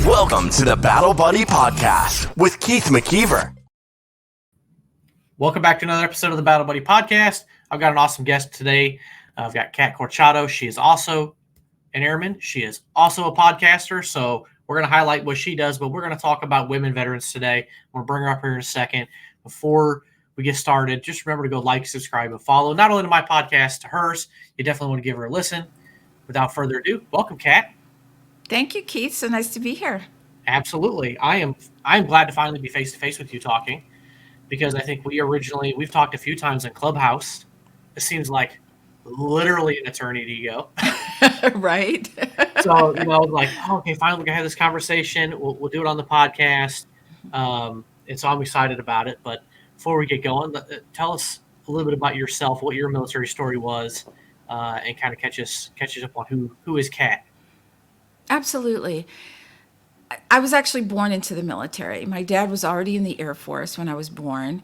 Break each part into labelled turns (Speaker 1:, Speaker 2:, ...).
Speaker 1: Welcome to the Battle Buddy Podcast with Keith McKeever.
Speaker 2: Welcome back to another episode of the Battle Buddy Podcast. I've got an awesome guest today. I've got Kat Corchado. She is also an airman. She is also a podcaster. So we're going to highlight what she does, but we're going to talk about women veterans today. I'm going to bring her up here in a second. Before we get started, just remember to go like, subscribe, and follow. Not only to my podcast, to hers. You definitely want to give her a listen. Without further ado, welcome, Kat.
Speaker 3: Thank you, Keith. So nice to be here.
Speaker 2: Absolutely. I am glad to finally be face-to-face with you talking, because I think we've talked a few times in Clubhouse. It seems like literally an eternity ago.
Speaker 3: Right.
Speaker 2: So, like, okay, finally we can have this conversation. We'll do it on the podcast. And so I'm excited about it. But before we get going, tell us a little bit about yourself, what your military story was, and kind of catch us up on who is Kat.
Speaker 3: Absolutely. I was actually born into the military. My dad was already in the Air Force when I was born,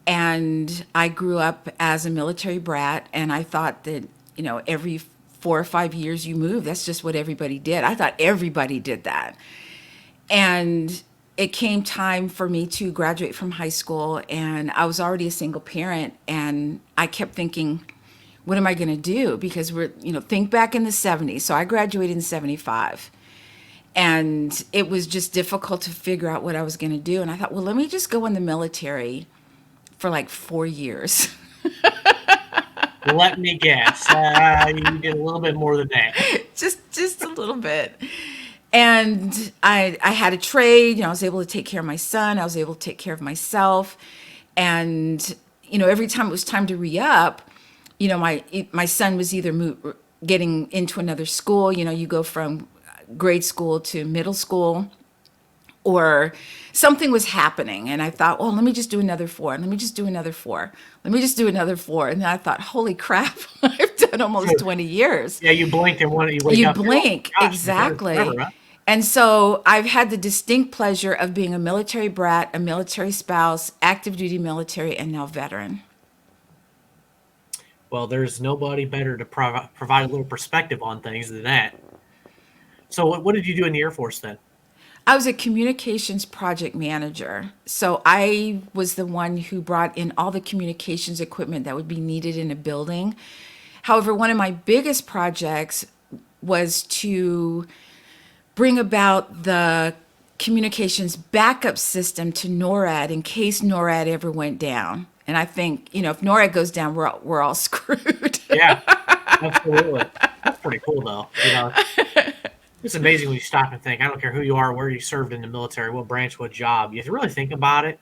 Speaker 3: and I grew up as a military brat, and I thought that, every 4 or 5 years you move. That's just what everybody did. I thought everybody did that. And it came time for me to graduate from high school, and I was already a single parent, and I kept thinking, what am I going to do? Because think back in the 70s. So I graduated in 75. And it was just difficult to figure out what I was going to do. And I thought, well, let me just go in the military for like 4 years.
Speaker 2: Let me guess. You did a little bit more than that.
Speaker 3: just a little bit. And I had a trade. I was able to take care of my son. I was able to take care of myself. And, every time it was time to re-up, my son was either getting into another school. You go from grade school to middle school, or something was happening. And I thought, well, let me just do another 4. Let me just do another 4. Let me just do another 4. And then I thought, holy crap, I've done almost 20 years.
Speaker 2: Yeah, you blinked and you wake
Speaker 3: You
Speaker 2: up.
Speaker 3: blink,
Speaker 2: Gosh,
Speaker 3: exactly.
Speaker 2: forever, huh?
Speaker 3: And so I've had the distinct pleasure of being a military brat, a military spouse, active duty military, and now veteran.
Speaker 2: Well, there's nobody better to provide a little perspective on things than that. So what did you do in the Air Force then?
Speaker 3: I was a communications project manager. So I was the one who brought in all the communications equipment that would be needed in a building. However, one of my biggest projects was to bring about the communications backup system to NORAD in case NORAD ever went down. And I think, if NORAD goes down, we're all screwed.
Speaker 2: Yeah, absolutely. That's pretty cool, though. It's amazing when you stop and think. I don't care who you are, where you served in the military, what branch, what job. You have to really think about it.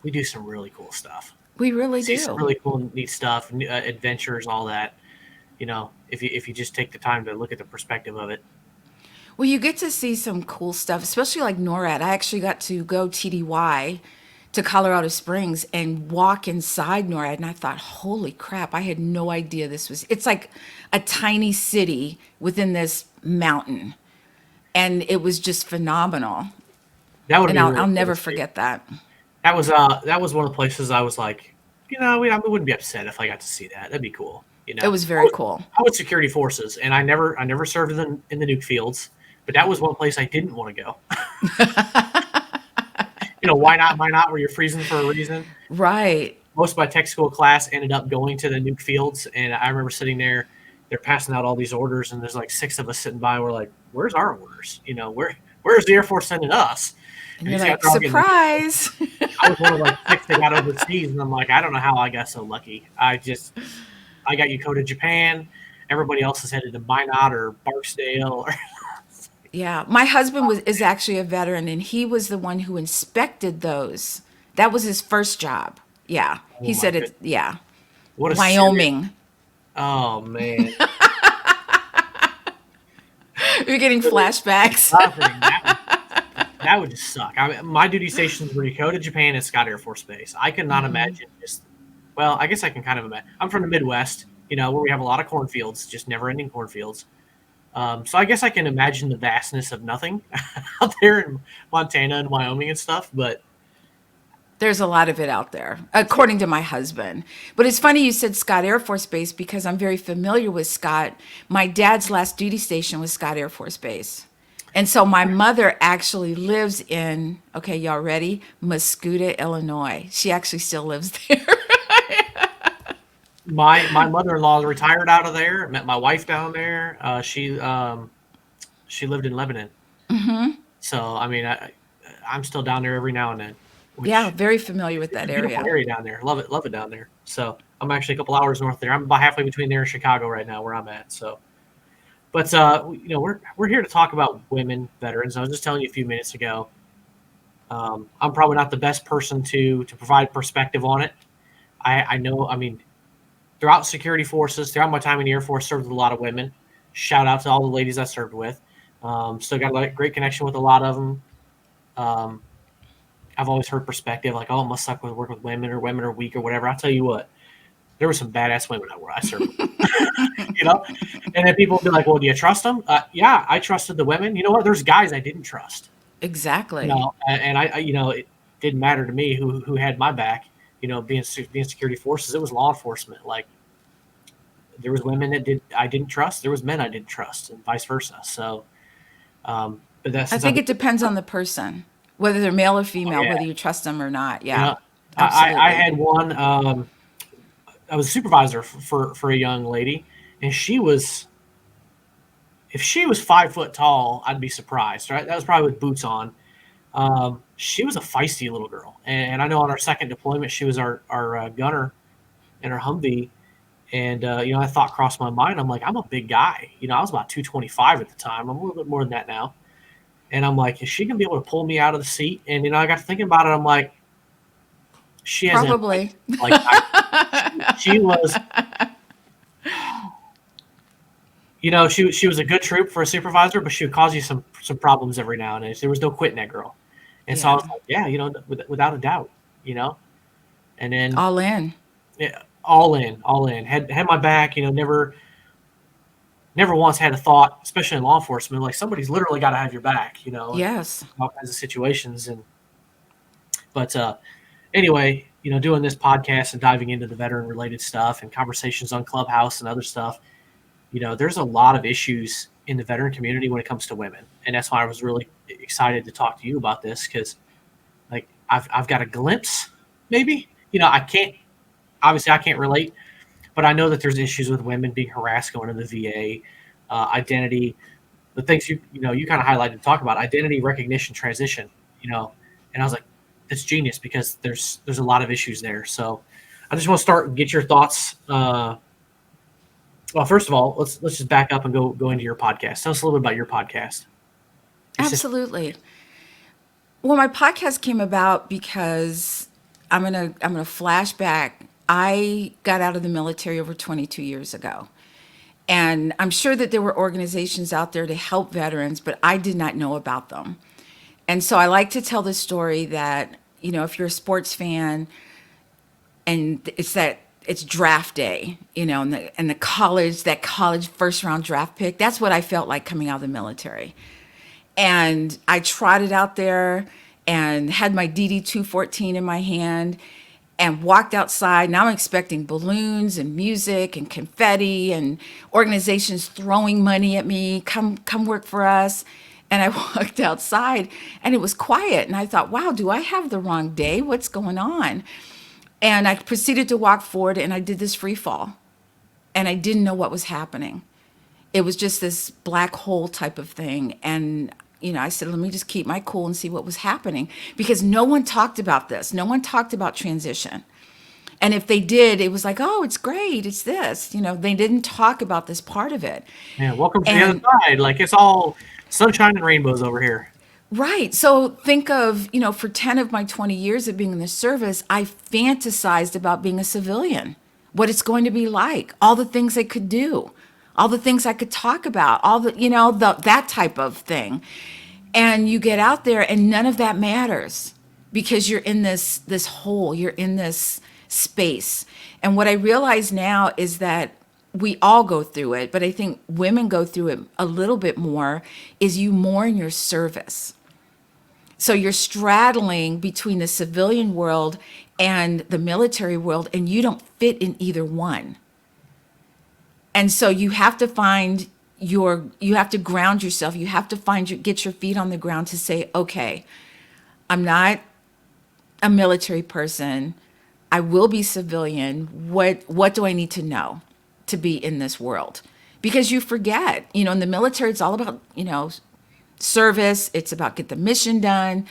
Speaker 2: We do some really cool stuff.
Speaker 3: We really do.
Speaker 2: Some really cool, neat stuff, adventures, all that. If you just take the time to look at the perspective of it.
Speaker 3: Well, you get to see some cool stuff, especially like NORAD. I actually got to go TDY to Colorado Springs and walk inside NORAD. And I thought, holy crap, I had no idea it's like a tiny city within this mountain. And it was just phenomenal. I'll never forget that.
Speaker 2: That was one of the places I was like, I wouldn't be upset if I got to see that. That'd be cool.
Speaker 3: It was very cool.
Speaker 2: I was security forces, and I never served in the nuke fields, but that was one place I didn't want to go. Why not? Why not? Where you're freezing for a reason.
Speaker 3: Right.
Speaker 2: Most of my tech school class ended up going to the nuke fields, and I remember sitting there. They're passing out all these orders, and there's like 6 of us sitting by. We're like, "Where's our orders? Where's the Air Force sending us?"
Speaker 3: And you're like, "Surprise!"
Speaker 2: I was one of like 6 that got overseas, and I'm like, I don't know how I got so lucky. I got UCO to Japan. Everybody else is headed to Minot or Barksdale.
Speaker 3: Yeah, my husband is actually a veteran, and he was the one who inspected those. That was his first job. Yeah, he said it. Yeah,
Speaker 2: what a
Speaker 3: Wyoming.
Speaker 2: Oh man.
Speaker 3: You're getting flashbacks.
Speaker 2: That would just suck. My duty stations were UCO to Japan and Scott Air Force Base. I could not imagine I guess I can kind of imagine. I'm from the Midwest, where we have a lot of cornfields, just never-ending cornfields. So I guess I can imagine the vastness of nothing out there in Montana and Wyoming and stuff, but
Speaker 3: there's a lot of it out there, according to my husband. But it's funny you said Scott Air Force Base because I'm very familiar with Scott. My dad's last duty station was Scott Air Force Base. And so my mother actually lives in, okay, y'all ready? Muscuda, Illinois. She actually still lives there.
Speaker 2: My mother-in-law is retired out of there. Met my wife down there. She lived in Lebanon. So I mean, I'm still down there every now and then,
Speaker 3: Yeah,
Speaker 2: which
Speaker 3: very familiar with
Speaker 2: it's a
Speaker 3: that
Speaker 2: beautiful
Speaker 3: area.
Speaker 2: area down there. Love it down there. So I'm actually a couple hours north there. I'm about halfway between there and Chicago right now, where I'm at. So, but we're here to talk about women veterans. I was just telling you a few minutes ago. I'm probably not the best person to provide perspective on it. I know. I mean, throughout security forces, throughout my time in the Air Force, served with a lot of women. Shout out to all the ladies I served with. Still got a great connection with a lot of them. Um, I've always heard perspective like, oh, it must suck with work with women or women are weak or whatever. I'll tell you what, there were some badass women where I served with, you know? And then people would be like, well, do you trust them? Yeah, I trusted the women. You know what? There's guys I didn't trust,
Speaker 3: Exactly.
Speaker 2: and it didn't matter to me who had my back, being security forces, it was law enforcement. Like there was women I didn't trust. There was men I didn't trust and vice versa. So, but that's
Speaker 3: I
Speaker 2: since I've
Speaker 3: think
Speaker 2: been,
Speaker 3: it depends on the person, whether they're male or
Speaker 2: oh,
Speaker 3: female,
Speaker 2: yeah,
Speaker 3: whether you trust them or not.
Speaker 2: you
Speaker 3: Yeah,
Speaker 2: know, I
Speaker 3: absolutely.
Speaker 2: had one, I was a supervisor for a young lady, and if she was 5 foot tall, I'd be surprised. Right, that was probably with boots on. She was a feisty little girl, and I know on our second deployment, she was our gunner in our Humvee, and a thought crossed my mind. I'm like, I'm a big guy. I was about 225 at the time. I'm a little bit more than that now, and I'm like, is she gonna be able to pull me out of the seat? And I got to thinking about it. I'm like, she has ambition.
Speaker 3: Probably.
Speaker 2: Like she was. She was a good troop for a supervisor, but she would cause you some problems every now and then. There was no quitting that girl, and so I
Speaker 3: Yeah.
Speaker 2: was like, yeah, without a doubt, and then
Speaker 3: All in.
Speaker 2: yeah, all in, had my back, never once had a thought, especially in law enforcement, like somebody's literally got to have your back, and
Speaker 3: Yes.
Speaker 2: all kinds of situations, but anyway, doing this podcast and diving into the veteran related stuff and conversations on Clubhouse and other stuff. There's a lot of issues in the veteran community when it comes to women. And that's why I was really excited to talk to you about this because, like, I've got a glimpse, maybe. Obviously, I can't relate, but I know that there's issues with women being harassed going to the VA, identity, the things you kind of highlighted and talk about, identity recognition transition, and I was like, that's genius because there's a lot of issues there. So I just want to start and get your thoughts. Well, first of all, let's just back up and go into your podcast. Tell us a little bit about your podcast. It's just
Speaker 3: Absolutely. Well, my podcast came about because I'm gonna flash back. I got out of the military over 22 years ago. And I'm sure that there were organizations out there to help veterans, but I did not know about them. And so I like to tell the story that, if you're a sports fan and it's draft day, and the college first round draft pick, that's what I felt like coming out of the military. And I trotted out there and had my DD 214 in my hand and walked outside. Now I'm expecting balloons and music and confetti and organizations throwing money at me. Come work for us. And I walked outside and it was quiet. And I thought, wow, do I have the wrong day? What's going on? And I proceeded to walk forward and I did this free fall. And I didn't know what was happening. It was just this black hole type of thing. And, I said, let me just keep my cool and see what was happening because no one talked about this. No one talked about transition. And if they did, it was like, oh, it's great. It's this. They didn't talk about this part of it.
Speaker 2: yeah, welcome to the other
Speaker 3: And
Speaker 2: side. Like it's all sunshine and rainbows over here.
Speaker 3: right. So think of, for 10 of my 20 years of being in the service, I fantasized about being a civilian, what it's going to be like, all the things I could do, all the things I could talk about, all that type of thing. And you get out there and none of that matters because you're in this hole, you're in this space. And what I realize now is that we all go through it, but I think women go through it a little bit more, is you mourn your service. So you're straddling between the civilian world and the military world, and you don't fit in either one. And so you have to find you have to ground yourself. You have to get your feet on the ground to say, okay, I'm not a military person. I will be civilian. What do I need to know to be in this world? Because you forget, in the military, it's all about, service. It's about get the mission done.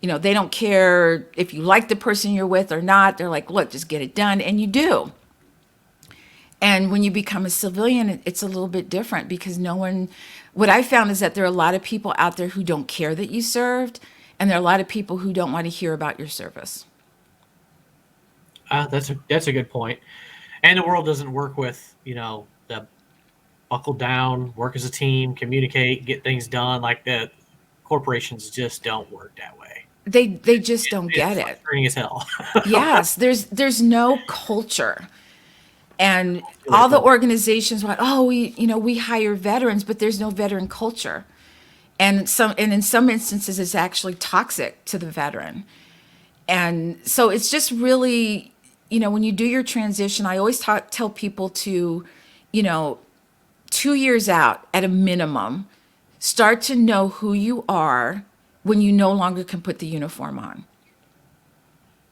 Speaker 3: They don't care if you like the person you're with or not. They're like, look, just get it done. And you do. And when you become a civilian, it's a little bit different because what I found is that there are a lot of people out there who don't care that you served. And there are a lot of people who don't want to hear about your service.
Speaker 2: That's a good point. And the world doesn't work with, the buckle down, work as a team, communicate, get things done. Like the corporations just don't work that way.
Speaker 3: They just don't get it.
Speaker 2: It's frustrating as hell.
Speaker 3: Yes, there's no culture. And all the organizations want, we hire veterans, but there's no veteran culture. And in some instances, it's actually toxic to the veteran. And so it's just really, when you do your transition, I always tell people to, 2 years out at a minimum, start to know who you are when you no longer can put the uniform on.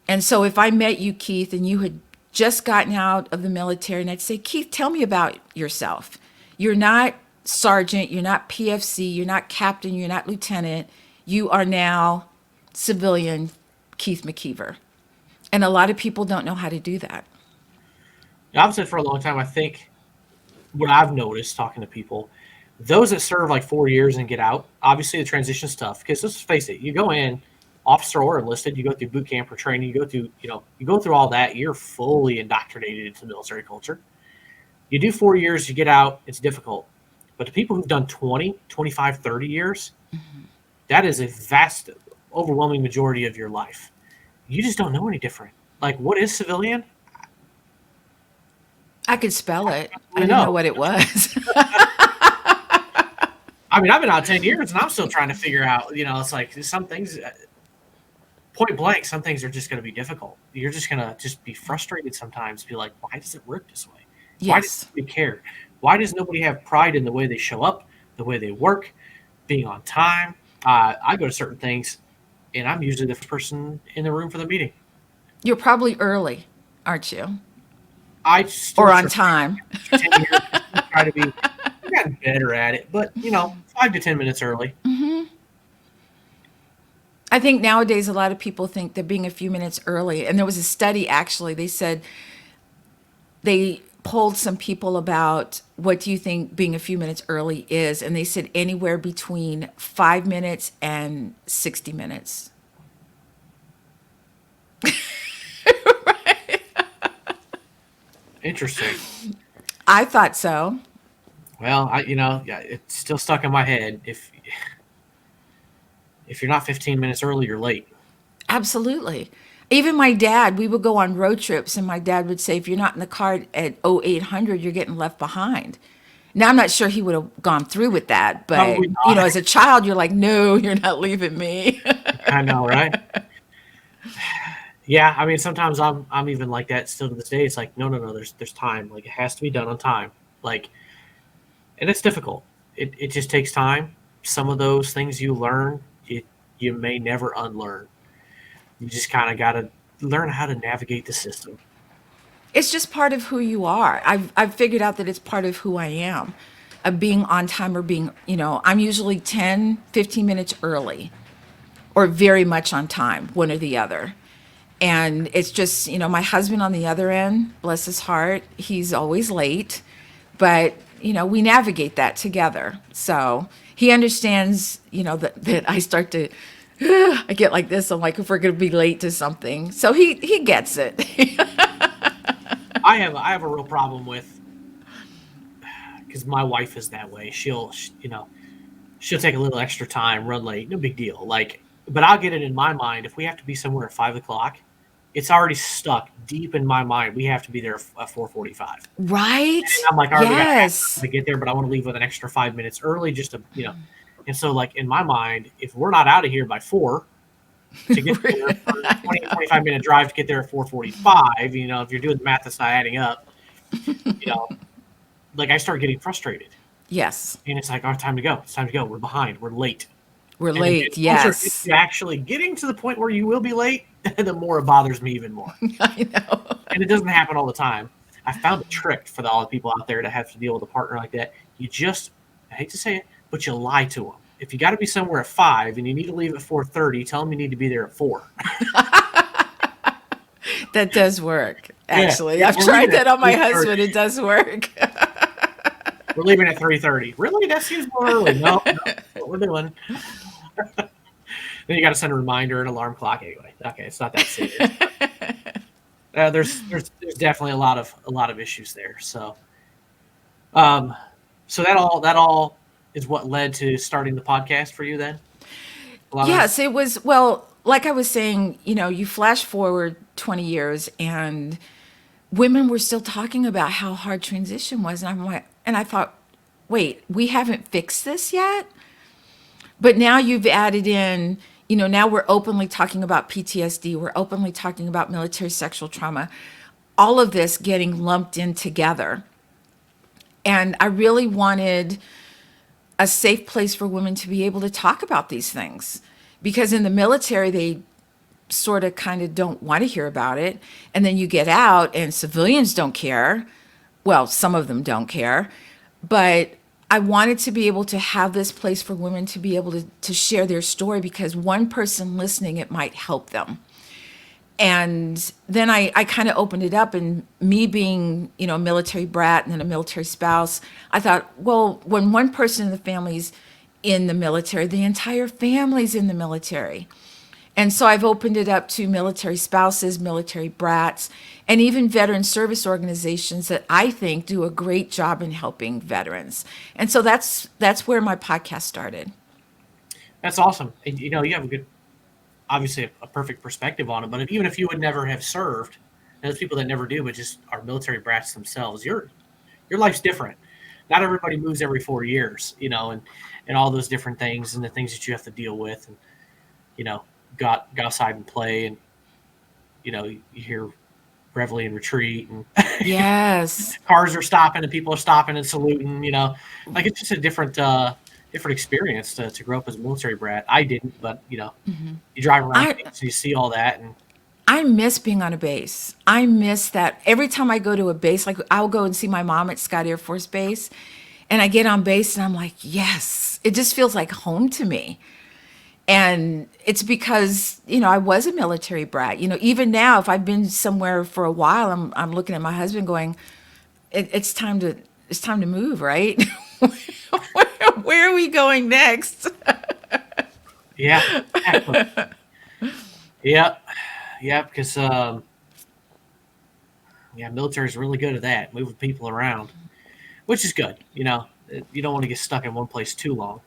Speaker 3: And so if I met you, Keith, and you had just gotten out of the military, and I'd say, Keith, tell me about yourself. You're not sergeant, you're not PFC, you're not captain, you're not lieutenant. You are now civilian Keith McKeever. And a lot of people don't know how to do that.
Speaker 2: I've said for a long time, I think what I've noticed talking to people, those that serve like 4 years and get out, obviously the transition stuff, because let's face it, you go in, officer or enlisted, you go through boot camp or training, you go through all that, you're fully indoctrinated into military culture. You do 4 years, you get out, it's difficult. But the people who've done 20, 25, 30 years, that is a vast, overwhelming majority of your life. You just don't know any different. Like, what is civilian?
Speaker 3: I could spell it. I didn't know what it was.
Speaker 2: I mean, I've been out 10 years and I'm still trying to figure out, it's like some things, point blank, some things are just going to be difficult. You're just going to just be frustrated sometimes, be like, why does it work this way?
Speaker 3: Yes.
Speaker 2: Why does nobody care? Why does nobody have pride in the way they show up, the way they work, being on time? I go to certain things and I'm usually the first person in the room for the meeting.
Speaker 3: You're probably early, aren't you?
Speaker 2: Or
Speaker 3: on time.
Speaker 2: 10 years, try to be. I've gotten better at it, but 5 to 10 minutes early.
Speaker 3: Mm-hmm. I think nowadays a lot of people think that being a few minutes early, and there was a study actually, they said they polled some people about what do you think being a few minutes early is, and they said anywhere between 5 minutes and 60 minutes.
Speaker 2: Interesting.
Speaker 3: I thought so.
Speaker 2: Well, it's still stuck in my head. If you're not 15 minutes early, you're late.
Speaker 3: Absolutely. Even my dad, we would go on road trips, and my dad would say, if you're not in the car at 0800, you're getting left behind. Now, I'm not sure he would have gone through with that, but, as a child, you're like, no, you're not leaving me.
Speaker 2: I know, right? Yeah, I mean, sometimes I'm even like that still to this day. It's like, no, there's time. Like, it has to be done on time. Like, and it's difficult. It just takes time. Some of those things you learn, you may never unlearn. You just kind of got to learn how to navigate the system.
Speaker 3: It's just part of who you are. I've figured out that it's part of who I am, of being on time or being, I'm usually 10, 15 minutes early or very much on time, one or the other. And it's just, my husband on the other end, bless his heart, he's always late, but, we navigate that together. So he understands, that I start to, I get like this. I'm like, if we're going to be late to something. So he gets it.
Speaker 2: I have a real problem with, because my wife is that way. She'll take a little extra time, run late, no big deal. Like, but I'll get it in my mind. If we have to be somewhere at 5:00, it's already stuck deep in my mind. We have to be there at 4:45.
Speaker 3: Right.
Speaker 2: And I'm like, all right,
Speaker 3: yes.
Speaker 2: we got to get there, but I want to leave with an extra 5 minutes early just to, And so, like, in my mind, if we're not out of here by 4 to get there for a 20, 25-minute drive to get there at 4:45, if you're doing the math, that's not adding up, like, I start getting frustrated.
Speaker 3: Yes.
Speaker 2: And it's like, oh, time to go. It's time to go. We're behind. We're late.
Speaker 3: We're
Speaker 2: And
Speaker 3: late.
Speaker 2: the closer it gets
Speaker 3: Yes.
Speaker 2: to actually getting to the point where you will be late, the more it bothers me even more.
Speaker 3: I know.
Speaker 2: And it doesn't happen all the time. I found a trick for all the people out there that have to deal with a partner like that. You just, I hate to say it, but you lie to them. If you got to be somewhere at 5 and you need to leave at 4:30, tell them you need to be there at 4.
Speaker 3: That does work. Actually,
Speaker 2: Yeah,
Speaker 3: I've
Speaker 2: we're
Speaker 3: tried
Speaker 2: leaving
Speaker 3: that
Speaker 2: at
Speaker 3: on my
Speaker 2: 3:30.
Speaker 3: husband. It does work.
Speaker 2: We're leaving at 3:30. Really? That seems more early. No, that's what we're doing. Then you got to send a reminder and alarm clock anyway. Okay, it's not that serious. There's definitely a lot of issues there. So, so that all is what led to starting the podcast for you then?
Speaker 3: Yes, it was. Well, like I was saying, you flash forward 20 years and women were still talking about how hard transition was. And I thought, wait, we haven't fixed this yet? But now you've added in, now we're openly talking about PTSD. We're openly talking about military sexual trauma, all of this getting lumped in together. And I really wanted a safe place for women to be able to talk about these things. Because in the military, they sort of kind of don't want to hear about it. And then you get out and civilians don't care. Well, some of them don't care. But I wanted to be able to have this place for women to be able to share their story, because one person listening, it might help them. And then I kind of opened it up, and me being, a military brat and then a military spouse, I thought, well, when one person in the family's in the military, the entire family's in the military. And so I've opened it up to military spouses, military brats, and even veteran service organizations that I think do a great job in helping veterans. And so that's where my podcast started.
Speaker 2: That's awesome. And, you have a good, obviously a perfect perspective on it. But even if you would never have served, and there's people that never do, but just are military brats themselves, your life's different. Not everybody moves every 4 years, and all those different things and the things that you have to deal with, and go outside and play, and you hear reveille and retreat, and
Speaker 3: Yes.
Speaker 2: cars are stopping and people are stopping and saluting. Like it's just a different experience to grow up as a military brat. I didn't, but you drive around and you see all that, and
Speaker 3: I miss being on a base. I miss that. Every time I go to a base, like I'll go and see my mom at Scott Air Force Base, and I get on base and I'm like, yes, it just feels like home to me. And it's because, I was a military brat. Even now, if I've been somewhere for a while, I'm looking at my husband going, it's time to move, right? Where are we going next?
Speaker 2: Yeah. Exactly. Yeah, because military is really good at that, moving people around, which is good. You don't want to get stuck in one place too long.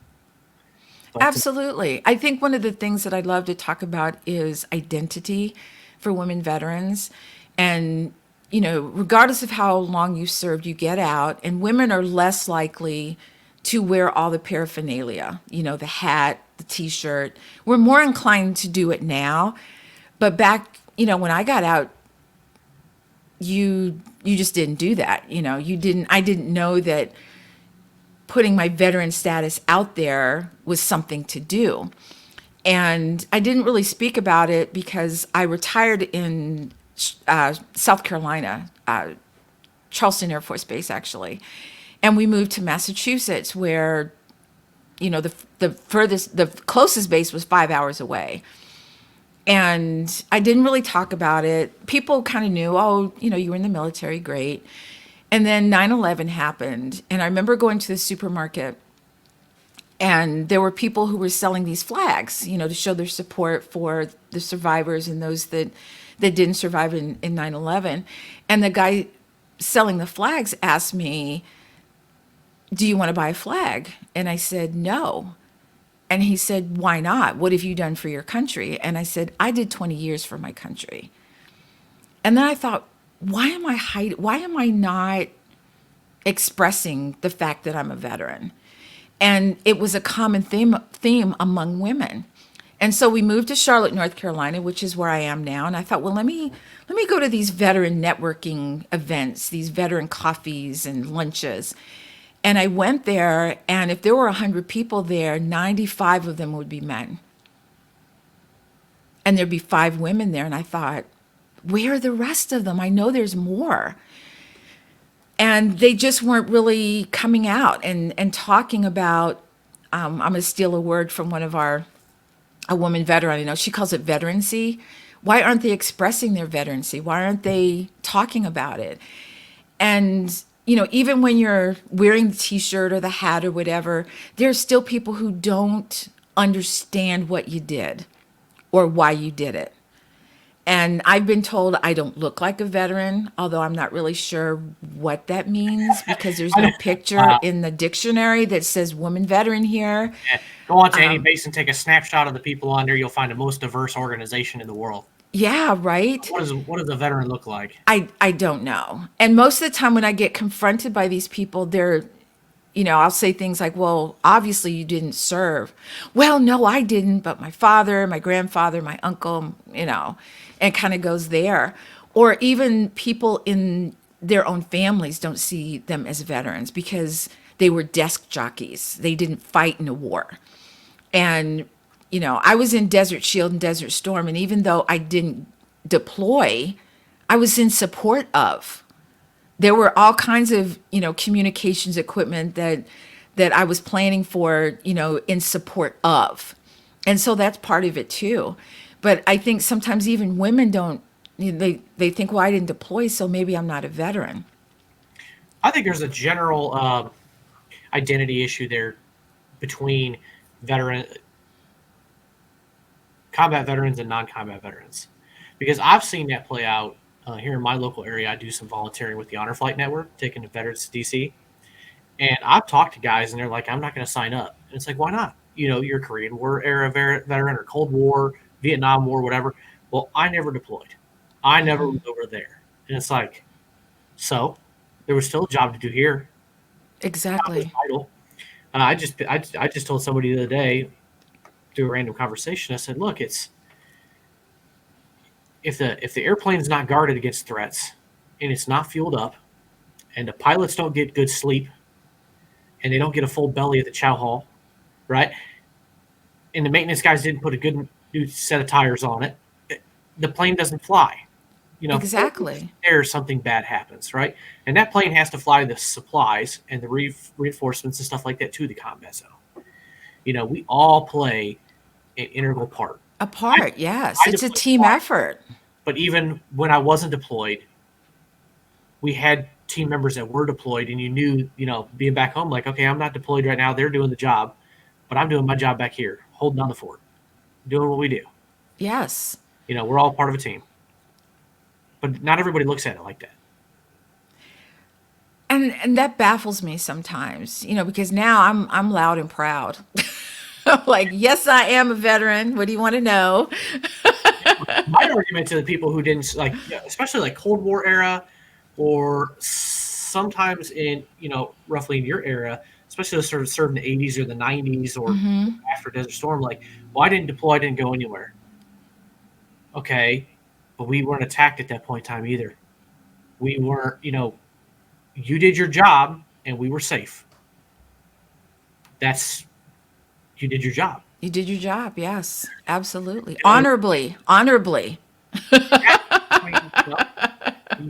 Speaker 2: But,
Speaker 3: Absolutely. I think one of the things that I'd love to talk about is identity for women veterans. And, regardless of how long you served, you get out, and women are less likely to wear all the paraphernalia, the hat, the T-shirt. We're more inclined to do it now. But back, when I got out, you just didn't do that. I didn't know that putting my veteran status out there was something to do. And I didn't really speak about it because I retired in South Carolina, Charleston Air Force Base, actually. And we moved to Massachusetts, where, the closest base was 5 hours away. And I didn't really talk about it. People kind of knew, oh, you were in the military, great. And then 9/11 happened. And I remember going to the supermarket, and there were people who were selling these flags, to show their support for the survivors and those that didn't survive in 9/11. And the guy selling the flags asked me, do you want to buy a flag? And I said, no. And he said, why not? What have you done for your country? And I said, I did 20 years for my country. And then I thought, why am I not expressing the fact that I'm a veteran? And it was a common theme among women. And so we moved to Charlotte, North Carolina, which is where I am now. And I thought, well, let me go to these veteran networking events, these veteran coffees and lunches. And I went there, and if there were 100 people there, 95 of them would be men. And there'd be 5 women there. And I thought, where are the rest of them? I know there's more. And they just weren't really coming out and talking about, I'm going to steal a word from a woman veteran. I know she calls it veterancy. Why aren't they expressing their veterancy? Why aren't they talking about it? And, even when you're wearing the t-shirt or the hat or whatever, there's still people who don't understand what you did or why you did it. And I've been told I don't look like a veteran, although I'm not really sure what that means because there's no picture in the dictionary that says woman veteran here.
Speaker 2: Yeah. Go on to any base and take a snapshot of the people on there. You'll find the most diverse organization in the world.
Speaker 3: Yeah, right.
Speaker 2: What does a veteran look like?
Speaker 3: I don't know. And most of the time when I get confronted by these people, I'll say things like, well, obviously you didn't serve. Well, no, I didn't, but my father, my grandfather, my uncle, and kind of goes there. Or even people in their own families don't see them as veterans because they were desk jockeys. They didn't fight in a war. And, I was in Desert Shield and Desert Storm, and even though I didn't deploy, I was in support of. There were all kinds of, communications equipment that I was planning for, in support of. And so that's part of it too. But I think sometimes even women don't, they think, well, I didn't deploy, so maybe I'm not a veteran.
Speaker 2: I think there's a general identity issue there between combat veterans and non-combat veterans. Because I've seen that play out here in my local area. I do some volunteering with the Honor Flight Network, taking the veterans to D.C. And I've talked to guys, and they're like, I'm not going to sign up. And it's like, why not? You're a Korean War era veteran or Cold War, Vietnam War, whatever. Well, I never deployed. I never was over there. And it's like, so there was still a job to do here.
Speaker 3: Exactly.
Speaker 2: I just told somebody the other day through a random conversation, I said, look, it's if the airplane's not guarded against threats and it's not fueled up and the pilots don't get good sleep and they don't get a full belly at the chow hall, right? And the maintenance guys didn't put a good new set of tires on it, the plane doesn't fly.
Speaker 3: Exactly.
Speaker 2: There's something bad happens, right? And that plane has to fly the supplies and the reinforcements and stuff like that to the combat zone. We all play an integral part.
Speaker 3: Yes. It's a team effort.
Speaker 2: But even when I wasn't deployed, we had team members that were deployed, and you knew, being back home, like, okay, I'm not deployed right now. They're doing the job, but I'm doing my job back here, holding down the fort, doing what we do.
Speaker 3: Yes.
Speaker 2: We're all part of a team. But not everybody looks at it like that.
Speaker 3: And that baffles me sometimes, because now I'm loud and proud. I'm like, yes, I am a veteran. What do you want to know?
Speaker 2: My argument to the people who didn't, especially like Cold War era, or sometimes in, roughly in your era, especially those sort of served in the 80s or the 90s or after Desert Storm, like, well, I didn't deploy, I didn't go anywhere. Okay, but we weren't attacked at that point in time either. We weren't, you did your job and we were safe. You did your job.
Speaker 3: You did your job, yes, absolutely. Honorably.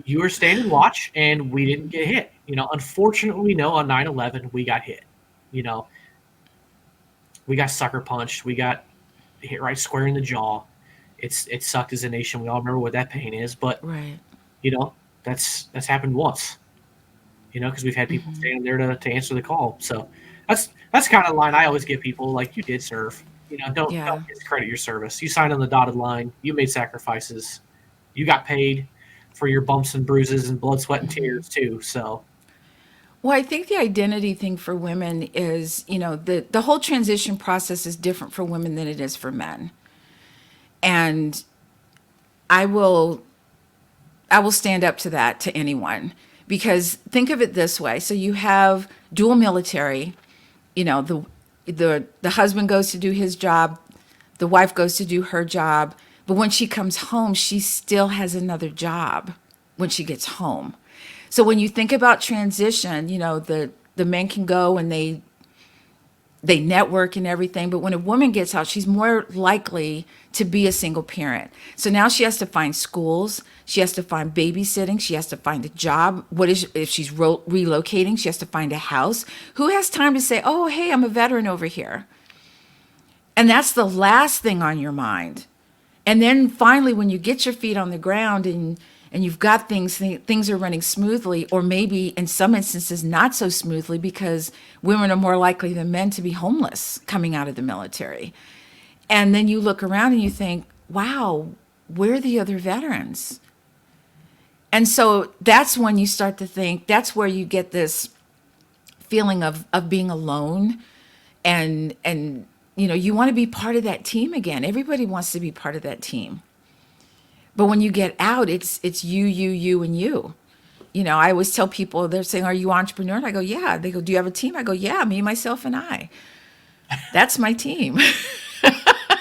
Speaker 2: You were standing watch, and we didn't get hit. Unfortunately, on 9/11, we got hit. We got sucker punched. We got hit right square in the jaw. It sucked as a nation. We all remember what that pain is. But,
Speaker 3: right.
Speaker 2: That's happened once. Because we've had people standing there to answer the call. So that's kind of the line I always give people, like, you did serve. Don't discredit your service. You signed on the dotted line. You made sacrifices. You got paid for your bumps and bruises and blood, sweat, and tears too. So,
Speaker 3: well, I think the identity thing for women is, the whole transition process is different for women than it is for men. And I will stand up to that to anyone, because think of it this way. So you have dual military, the husband goes to do his job, the wife goes to do her job, but when she comes home, she still has another job when she gets home. So when you think about transition, the the men can go and they network and everything, but when a woman gets out, she's more likely to be a single parent. So now she has to find schools, she has to find babysitting, she has to find a job. What is if she's relocating? She has to find a house. Who has time to say, "Oh, hey, I'm a veteran over here"? And that's the last thing on your mind. And then finally, when you get your feet on the ground and you've got things are running smoothly, or maybe in some instances not so smoothly, because women are more likely than men to be homeless coming out of the military. And then you look around and you think, wow, where are the other veterans? And so that's when you start to think, that's where you get this feeling of being alone, and you want to be part of that team again. Everybody wants to be part of that team. But when you get out, it's you, and you. I always tell people, they're saying, "Are you an entrepreneur?" And I go, "Yeah." They go, "Do you have a team?" I go, "Yeah, me, myself, and I." That's my team.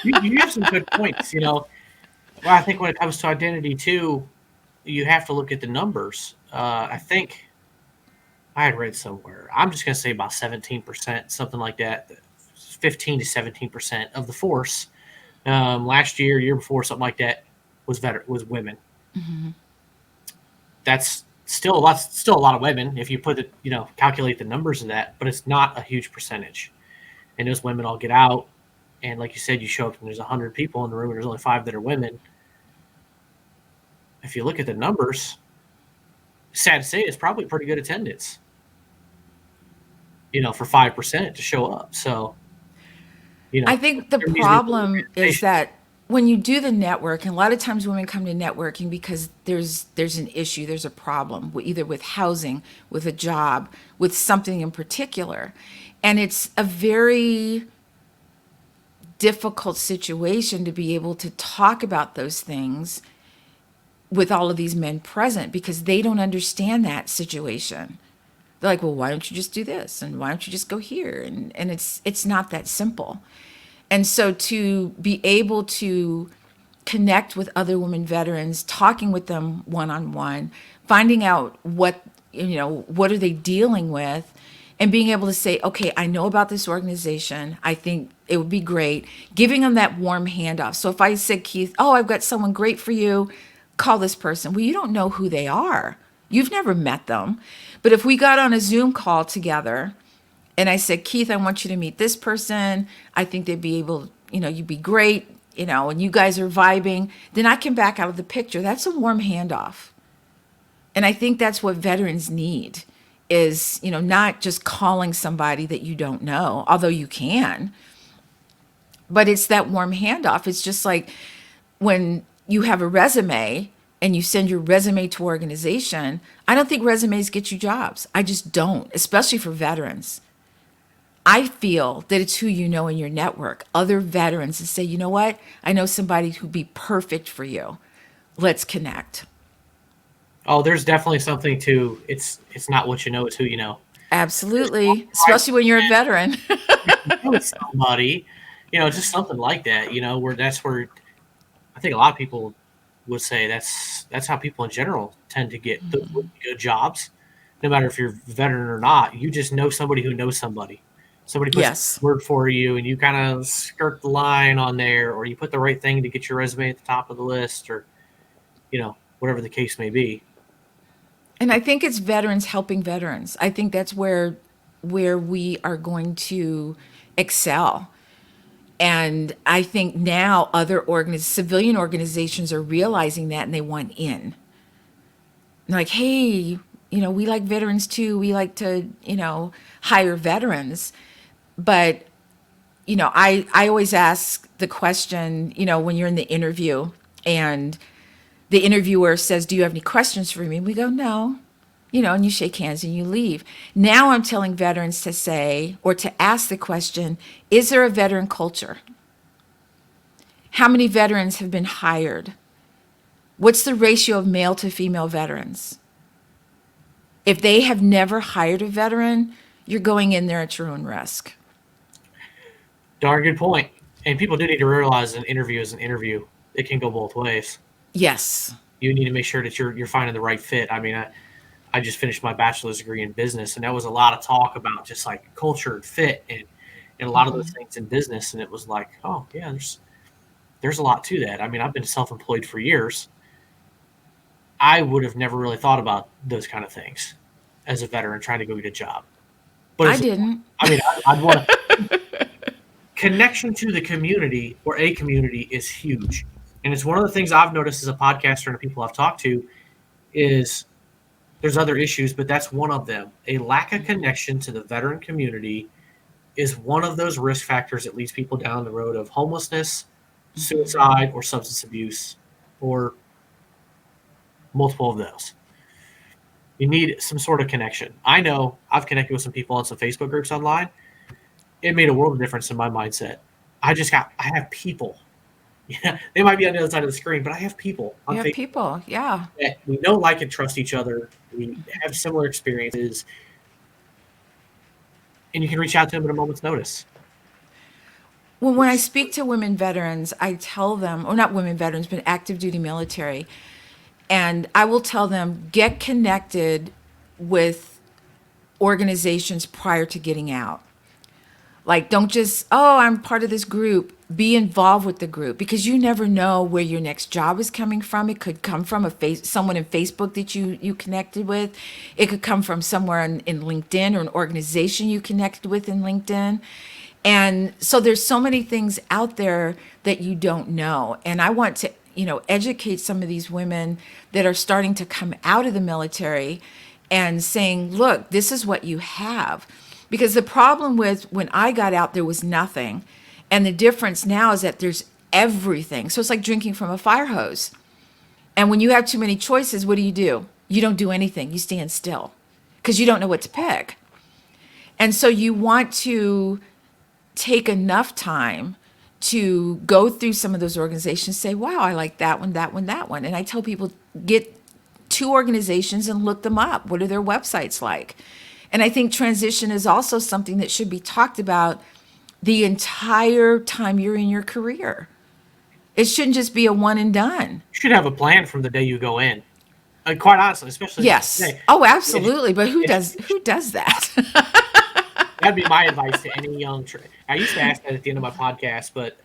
Speaker 2: You have some good points. Well, I think when it comes to identity too, you have to look at the numbers. I think I had read somewhere. I'm just going to say about 17%, something like that. 15 to 17% of the force last year before, something like that, was women.
Speaker 3: Mm-hmm.
Speaker 2: That's still a lot of women if you put it, calculate the numbers of that, but it's not a huge percentage. And those women all get out, and like you said, you show up and there's 100 people in the room and there's only 5 that are women. If you look at the numbers, sad to say, it's probably pretty good attendance, for 5% to show up. So,
Speaker 3: I think the problem is that when you do the network, and a lot of times women come to networking because there's an issue, there's a problem, either with housing, with a job, with something in particular. And it's a very difficult situation to be able to talk about those things with all of these men present, because they don't understand that situation. They're like, "Well, why don't you just do this? And why don't you just go here?" And it's not that simple. And so to be able to connect with other women veterans, talking with them one-on-one, finding out what are they dealing with, and being able to say, "Okay, I know about this organization. I think it would be great." Giving them that warm handoff. So if I said, "Keith, oh, I've got someone great for you, call this person." Well, you don't know who they are. You've never met them. But if we got on a Zoom call together and I said, "Keith, I want you to meet this person. I think they'd be able, you'd be great, and you guys are vibing," then I can back out of the picture. That's a warm handoff. And I think that's what veterans need is, not just calling somebody that you don't know, although you can, but it's that warm handoff. It's just like when you have a resume and you send your resume to an organization. I don't think resumes get you jobs. I just don't, especially for veterans. I feel that it's who you know in your network, other veterans, and say, "You know what? I know somebody who'd be perfect for you. Let's connect."
Speaker 2: Oh, there's definitely something to it's not what you know, it's who you know.
Speaker 3: Absolutely, especially when you're a veteran.
Speaker 2: You know somebody, just something like that, where I think a lot of people would say that's how people in general tend to get the good jobs, no matter if you're a veteran or not. You just know somebody who knows somebody. Somebody puts a word for you, and you kind of skirt the line on there, or you put the right thing to get your resume at the top of the list, or whatever the case may be.
Speaker 3: And I think it's veterans helping veterans. I think that's where we are going to excel. And I think now other civilian organizations are realizing that, and they want in. They're like, "Hey, we like veterans too. We like to, hire veterans." But, I always ask the question, when you're in the interview and the interviewer says, "Do you have any questions for me?" We go, "No." And you shake hands and you leave. Now I'm telling veterans to say, or to ask the question, is there a veteran culture? How many veterans have been hired? What's the ratio of male to female veterans? If they have never hired a veteran, you're going in there at your own risk.
Speaker 2: Darn good point. And people do need to realize an interview is an interview. It can go both ways.
Speaker 3: Yes.
Speaker 2: You need to make sure that you're finding the right fit. I mean, I just finished my bachelor's degree in business, and there was a lot of talk about just like culture and fit and a lot of those things in business. And it was like, oh yeah, there's a lot to that. I mean, I've been self-employed for years. I would have never really thought about those kind of things as a veteran trying to go get a job. But
Speaker 3: I didn't.
Speaker 2: I mean, I'd want to connection to the community or a community is huge. And it's one of the things I've noticed as a podcaster and the people I've talked to is there's other issues, but that's one of them. A lack of connection to the veteran community is one of those risk factors that leads people down the road of homelessness, suicide, or substance abuse, or multiple of those. You need some sort of connection. I know I've connected with some people on some Facebook groups online. It made a world of difference in my mindset. I have people. Yeah, they might be on the other side of the screen, but I have people on
Speaker 3: You have
Speaker 2: Facebook
Speaker 3: people, yeah.
Speaker 2: that we know, like, and trust each other. We have similar experiences, and you can reach out to them at a moment's notice.
Speaker 3: Well, when I speak to women veterans, I tell them, or not women veterans, but active duty military, and I will tell them, get connected with organizations prior to getting out. Like, don't just, oh, I'm part of this group. Be involved with the group because you never know where your next job is coming from. It could come from someone in Facebook that you connected with. It could come from somewhere in LinkedIn or an organization you connected with in LinkedIn. And so there's so many things out there that you don't know. And I want to, educate some of these women that are starting to come out of the military and saying, look, this is what you have. Because the problem with when I got out, there was nothing. And the difference now is that there's everything. So it's like drinking from a fire hose. And when you have too many choices, what do? You don't do anything. You stand still because you don't know what to pick. And so you want to take enough time to go through some of those organizations, say, wow, I like that one, that one, that one. And I tell people, get 2 organizations and look them up. What are their websites like? And I think transition is also something that should be talked about the entire time you're in your career. It shouldn't just be a one and done.
Speaker 2: You should have a plan from the day you go in. Quite honestly, especially
Speaker 3: yes.
Speaker 2: Today.
Speaker 3: Oh, absolutely. But who does that?
Speaker 2: That'd be my advice to any young. I used to ask that at the end of my podcast, but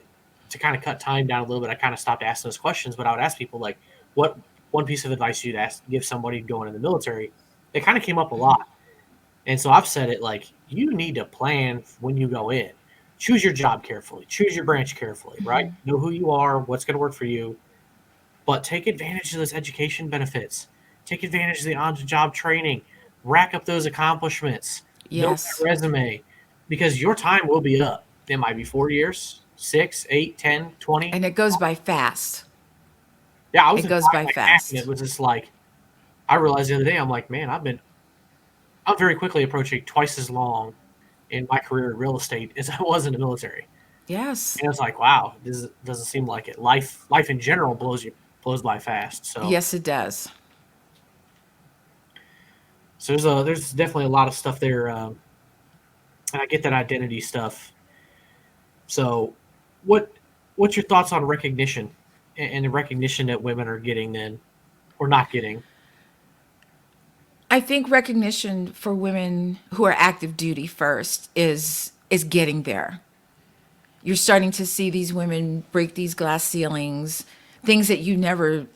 Speaker 2: to kind of cut time down a little bit, I kind of stopped asking those questions. But I would ask people like, "What one piece of advice you'd give somebody going in the military?" It kind of came up a lot. And so I've said it like, you need to plan when you go in. Choose your job carefully. Choose your branch carefully, right? Know who you are, what's going to work for you. But take advantage of those education benefits. Take advantage of the on-the-job training. Rack up those accomplishments.
Speaker 3: Yes.
Speaker 2: Build that resume. Because your time will be up. It might be 4 years, 6, 8, 10, 20.
Speaker 3: And it goes by fast.
Speaker 2: Yeah,
Speaker 3: it goes by fast.
Speaker 2: It was just like, I realized the other day, I'm like, man, I'm very quickly approaching twice as long in my career in real estate as I was in the military.
Speaker 3: Yes.
Speaker 2: And it's like, wow, this doesn't seem like it. Life in general blows by fast. So
Speaker 3: yes, it does.
Speaker 2: So there's definitely a lot of stuff there, and I get that identity stuff. So, what's your thoughts on recognition and the recognition that women are getting then, or not getting?
Speaker 3: I think recognition for women who are active duty first is getting there. You're starting to see these women break these glass ceilings, things that you never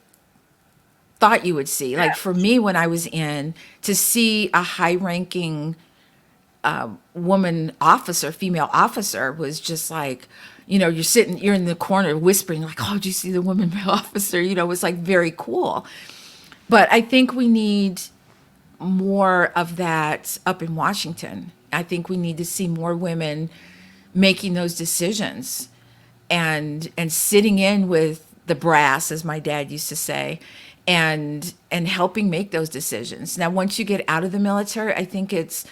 Speaker 3: thought you would see. Like for me, when I was in, to see a high-ranking woman officer, female officer, was just like, you're in the corner whispering like, oh, did you see the woman officer? It was like very cool. But I think we need more of that up in Washington. I think we need to see more women making those decisions and sitting in with the brass, as my dad used to say, and helping make those decisions. Now, once you get out of the military, I think it's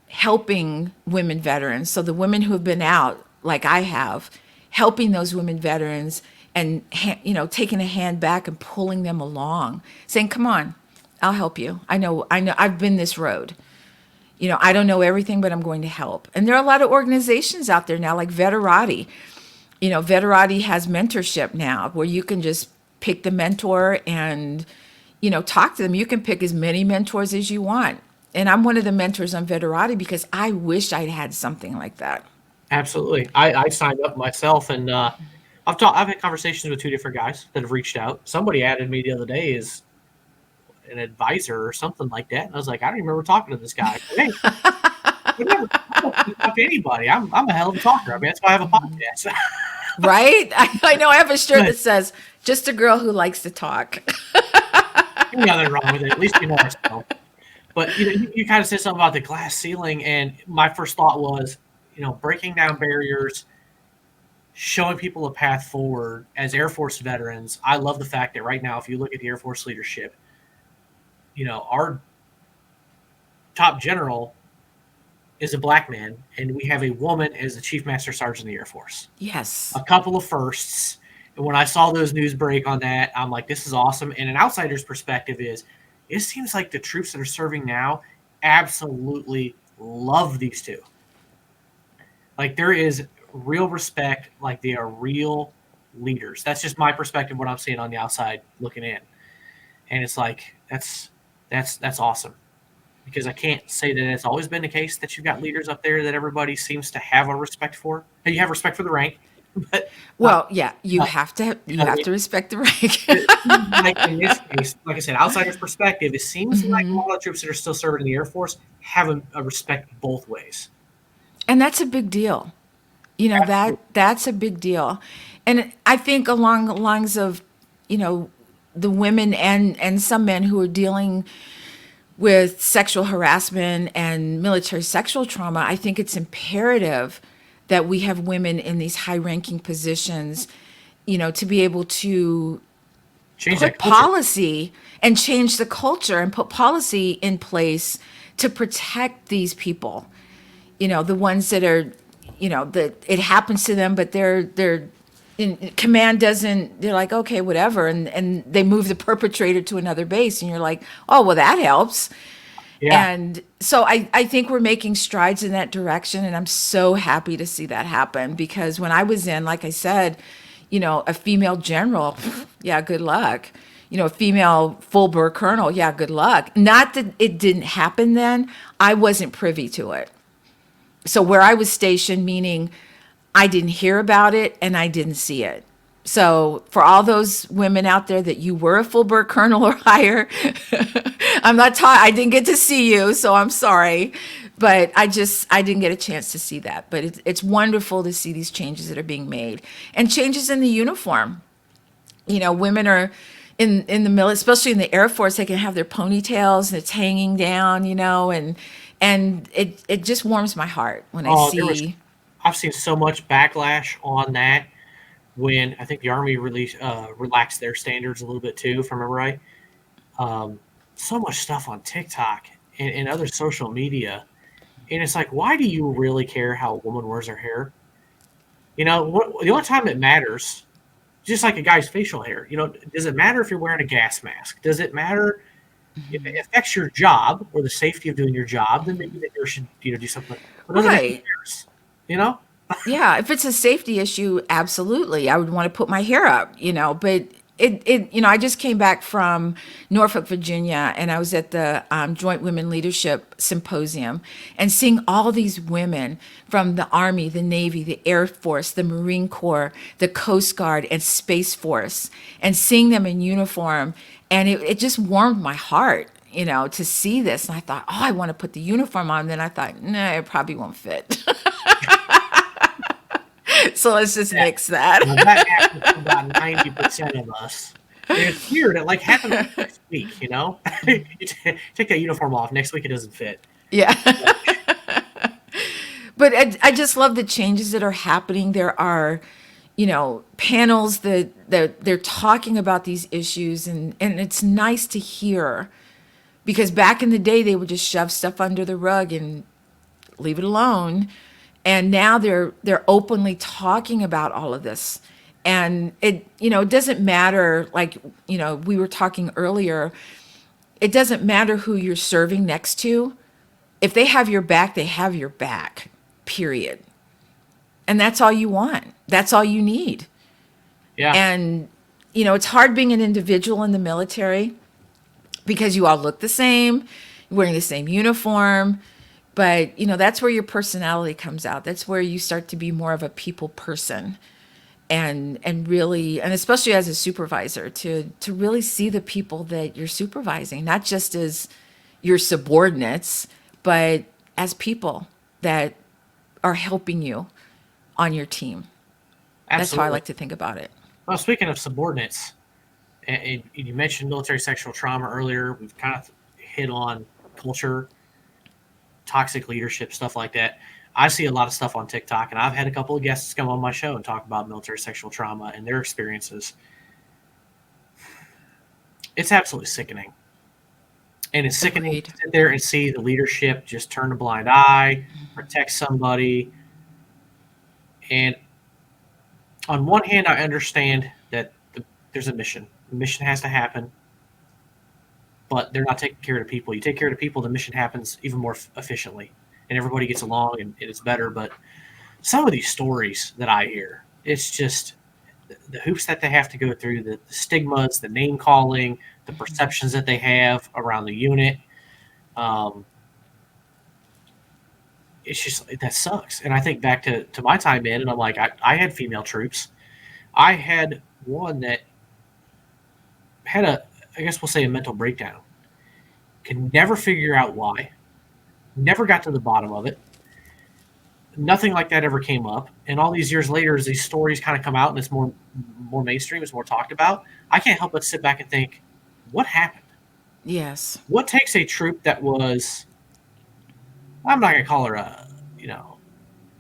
Speaker 3: helping women veterans. So the women who have been out, like I have, helping those women veterans and, taking a hand back and pulling them along, saying, come on, I'll help you. I know, I've been this road. I don't know everything, but I'm going to help. And there are a lot of organizations out there now, like Veterati. Veterati has mentorship now where you can just pick the mentor and, talk to them. You can pick as many mentors as you want. And I'm one of the mentors on Veterati because I wish I'd had something like that.
Speaker 2: Absolutely. I signed up myself, and I've had conversations with two different guys that have reached out. Somebody added me the other day as an advisor or something like that, and I was like, I don't even remember talking to this guy. But, hey, whatever. I don't talk to anybody. I'm a hell of a talker. I mean, that's why I have a podcast.
Speaker 3: Right? I know I have a shirt
Speaker 2: But
Speaker 3: that says, just a girl who likes to talk.
Speaker 2: ain't nothing wrong with it. At least you know ourselves. But you kind of said something about the glass ceiling, and my first thought was, breaking down barriers, showing people a path forward. As Air Force veterans, I love the fact that right now, if you look at the Air Force leadership, our top general is a black man, and we have a woman as the Chief Master Sergeant of the Air Force.
Speaker 3: Yes.
Speaker 2: A couple of firsts. And when I saw those news break on that, I'm like, this is awesome. And an outsider's perspective is, it seems like the troops that are serving now absolutely love these two. Like, there is real respect, like they are real leaders. That's just my perspective, what I'm seeing on the outside looking in. And it's like, that's awesome. Because I can't say that it's always been the case that you've got leaders up there that everybody seems to have a respect for. And you have respect for the rank, but
Speaker 3: you have to respect the rank.
Speaker 2: like in this case, like I said, outsider's perspective, it seems like a lot of troops that are still serving in the Air Force have a respect both ways.
Speaker 3: And that's a big deal. That's a big deal. And I think along the lines of, the women and some men who are dealing with sexual harassment and military sexual trauma, I think it's imperative that we have women in these high-ranking positions, to be able to put policy and change the culture and put policy in place to protect these people. The ones that are, that it happens to them, but they're in command they're like, okay, whatever. And they move the perpetrator to another base. And you're like, oh, well, that helps. Yeah. And so I think we're making strides in that direction. And I'm so happy to see that happen, because when I was in, like I said, a female general, yeah, good luck. A female full bird colonel, yeah, good luck. Not that it didn't happen then. I wasn't privy to it. So where I was stationed, meaning I didn't hear about it and I didn't see it. So for all those women out there that you were a full bird colonel or higher, I didn't get to see you, so I'm sorry. But I didn't get a chance to see that. But it's wonderful to see these changes that are being made, and changes in the uniform. Women are in the military, especially in the Air Force, they can have their ponytails and it's hanging down, and it just warms my heart when I see.
Speaker 2: I've seen so much backlash on that when I think the Army relaxed their standards a little bit too, if I remember right. So much stuff on TikTok and other social media. And it's like, why do you really care how a woman wears her hair? The only time it matters, just like a guy's facial hair, does it matter if you're wearing a gas mask? Does it matter if it affects your job or the safety of doing your job? Then maybe that you should do something. But
Speaker 3: right.
Speaker 2: Yeah,
Speaker 3: if it's a safety issue, absolutely. I would want to put my hair up, but I just came back from Norfolk, Virginia, and I was at the Joint Women Leadership Symposium, and seeing all these women from the Army, the Navy, the Air Force, the Marine Corps, the Coast Guard, and Space Force, and seeing them in uniform, and it just warmed my heart, to see this. And I thought, I want to put the uniform on. Then I thought, no, it probably won't fit. So let's just nix that.
Speaker 2: Well, that happens to about 90% of us. And it's weird. It happens next week, you take that uniform off. Next week it doesn't fit.
Speaker 3: Yeah. But I just love the changes that are happening. There are, panels that they're talking about these issues, and it's nice to hear, because back in the day they would just shove stuff under the rug and leave it alone. And now they're openly talking about all of this. And it doesn't matter, like, we were talking earlier, it doesn't matter who you're serving next to. If they have your back, they have your back, period. And that's all you want. That's all you need.
Speaker 2: Yeah.
Speaker 3: And, it's hard being an individual in the military. because you all look the same, wearing the same uniform. But, that's where your personality comes out. That's where you start to be more of a people person, and really, and especially as a supervisor, to really see the people that you're supervising, not just as your subordinates, but as people that are helping you on your team. That's how I
Speaker 2: Absolutely.
Speaker 3: like to think about it.
Speaker 2: Well, speaking of subordinates, and you mentioned military sexual trauma earlier. We've kind of hit on culture, toxic leadership, stuff like that. I see a lot of stuff on TikTok, and I've had a couple of guests come on my show and talk about military sexual trauma and their experiences. It's absolutely sickening. And it's sickening
Speaker 3: Agreed.
Speaker 2: to sit there and see the leadership just turn a blind eye, protect somebody. And on one hand, I understand that there's a mission. The mission has to happen, but they're not taking care of the people. You take care of the people, the mission happens even more efficiently, and everybody gets along, and it's better. But some of these stories that I hear, it's just the hoops that they have to go through, the stigmas, the name calling, the perceptions that they have around the unit. It's just, that sucks. And I think back to my time in, and I'm like, I had female troops. I had one that had I guess we'll say a mental breakdown. Could never figure out why. Never got to the bottom of it. Nothing like that ever came up. And all these years later, as these stories kind of come out and it's more mainstream, it's more talked about, I can't help but sit back and think, what happened?
Speaker 3: Yes.
Speaker 2: What takes a troop that was, I'm not going to call her a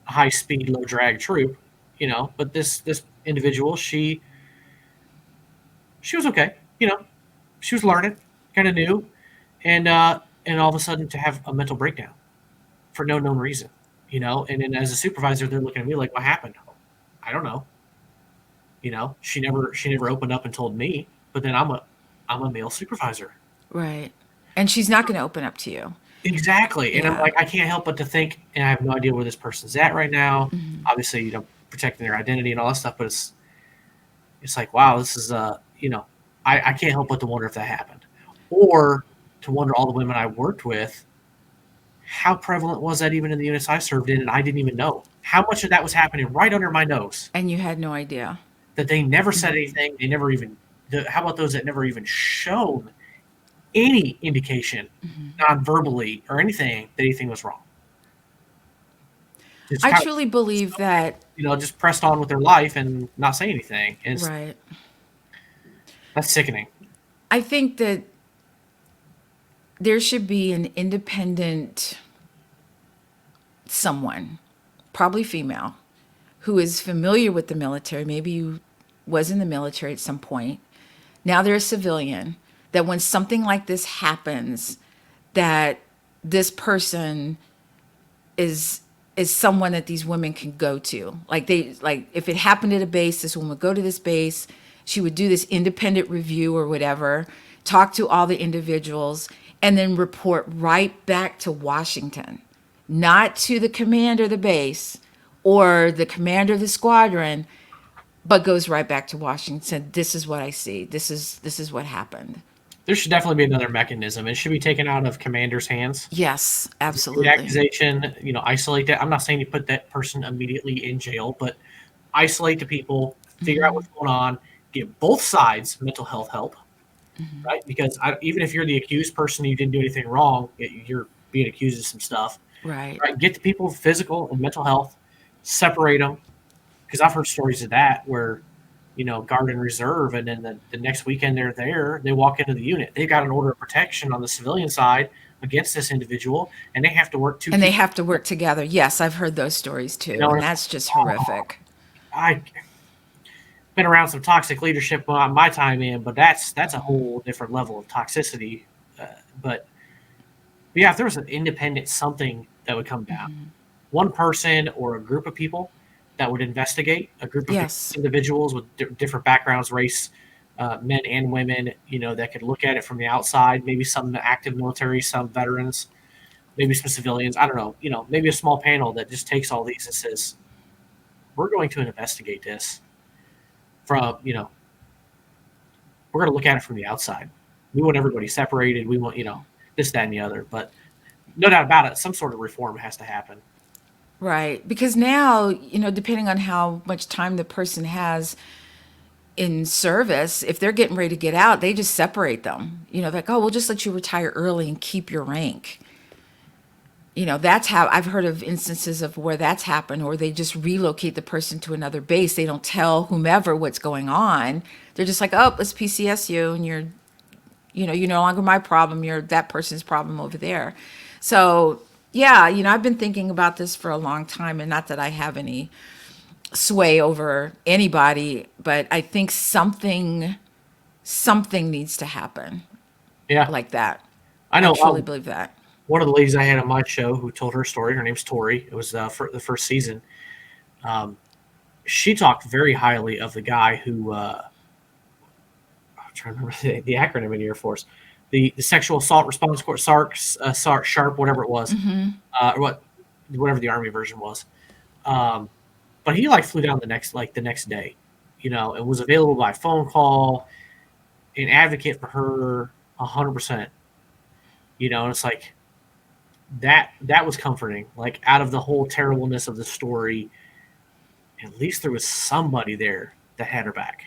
Speaker 2: high speed, low drag troop, but this individual, she was okay. She was learning, kind of new, and all of a sudden to have a mental breakdown for no known reason, and then as a supervisor, they're looking at me like, what happened? I don't know. She never opened up and told me, but then I'm a male supervisor.
Speaker 3: Right. And she's not going to open up to you.
Speaker 2: Exactly. And I'm
Speaker 3: Yeah.
Speaker 2: like, I can't help but to think, and I have no idea where this person's at right now. Obviously, protecting their identity and all that stuff, but it's like, wow, this is I can't help but to wonder if that happened. Or to wonder, all the women I worked with, how prevalent was that even in the units I served in, and I didn't even know? How much of that was happening right under my nose
Speaker 3: And you had no idea.
Speaker 2: that they never said anything? They never even how about those that never even shown any indication, non-verbally or anything, that anything was wrong? Just
Speaker 3: I
Speaker 2: kind of,
Speaker 3: truly believe that.
Speaker 2: just pressed on with their life and not say anything. And
Speaker 3: Right.
Speaker 2: that's sickening.
Speaker 3: I think that there should be an independent someone, probably female, who is familiar with the military. Maybe you was in the military at some point. Now they're a civilian. That when something like this happens, that this person is someone that these women can go to. Like if it happened at a base, this woman would go to this base. She would do this independent review or whatever, talk to all the individuals, and then report right back to Washington, not to the commander of the base or the commander of the squadron, but goes right back to Washington. This is what I see. This is what happened.
Speaker 2: There should definitely be another mechanism. It should be taken out of commanders' hands.
Speaker 3: Yes,
Speaker 2: The
Speaker 3: absolutely.
Speaker 2: accusation, isolate that. I'm not saying you put that person immediately in jail, but isolate the people, figure out what's going on, give both sides mental health help, right? Because even if you're the accused person, you didn't do anything wrong, you're being accused of some stuff,
Speaker 3: Right.
Speaker 2: right? Get the people physical and mental health, separate them, because I've heard stories of that where, guard and reserve, and then the next weekend they're there, they walk into the unit. They've got an order of protection on the civilian side against this individual, and they have to work
Speaker 3: And they have to work together. Yes, I've heard those stories too. And that's just horrific.
Speaker 2: I've been around some toxic leadership on my time in, but that's a whole different level of toxicity. But yeah, if there was an independent something that would come down, one person or a group of people that would investigate, a group of
Speaker 3: Yes.
Speaker 2: individuals with different backgrounds, race, men and women, that could look at it from the outside, maybe some active military, some veterans, maybe some civilians. I don't know, maybe a small panel that just takes all these and says, we're going to investigate this from, we're going to look at it from the outside. We want everybody separated. We want, this, that, and the other. But no doubt about it, some sort of reform has to happen.
Speaker 3: Right. Because now, depending on how much time the person has in service, if they're getting ready to get out, they just separate them. Like, oh, we'll just let you retire early and keep your rank. That's how I've heard of instances of where that's happened, or they just relocate the person to another base. They don't tell whomever what's going on. They're just like, oh, let's PCS you, and you're no longer my problem. You're that person's problem over there. So, yeah, I've been thinking about this for a long time, and not that I have any sway over anybody, but I think something needs to happen
Speaker 2: Yeah.
Speaker 3: like that.
Speaker 2: I know.
Speaker 3: I truly believe that.
Speaker 2: One of the ladies I had on my show who told her story, her name's Tori. It was for the first season. She talked very highly of the guy who, I'm trying to remember the acronym in the Air Force, the Sexual Assault Response Court, SHARP, whatever it was, or whatever the Army version was. But he flew down the next day, and was available by phone call, an advocate for her 100%. And it's like that was comforting. Like, out of the whole terribleness of the story, at least there was somebody there that had her back.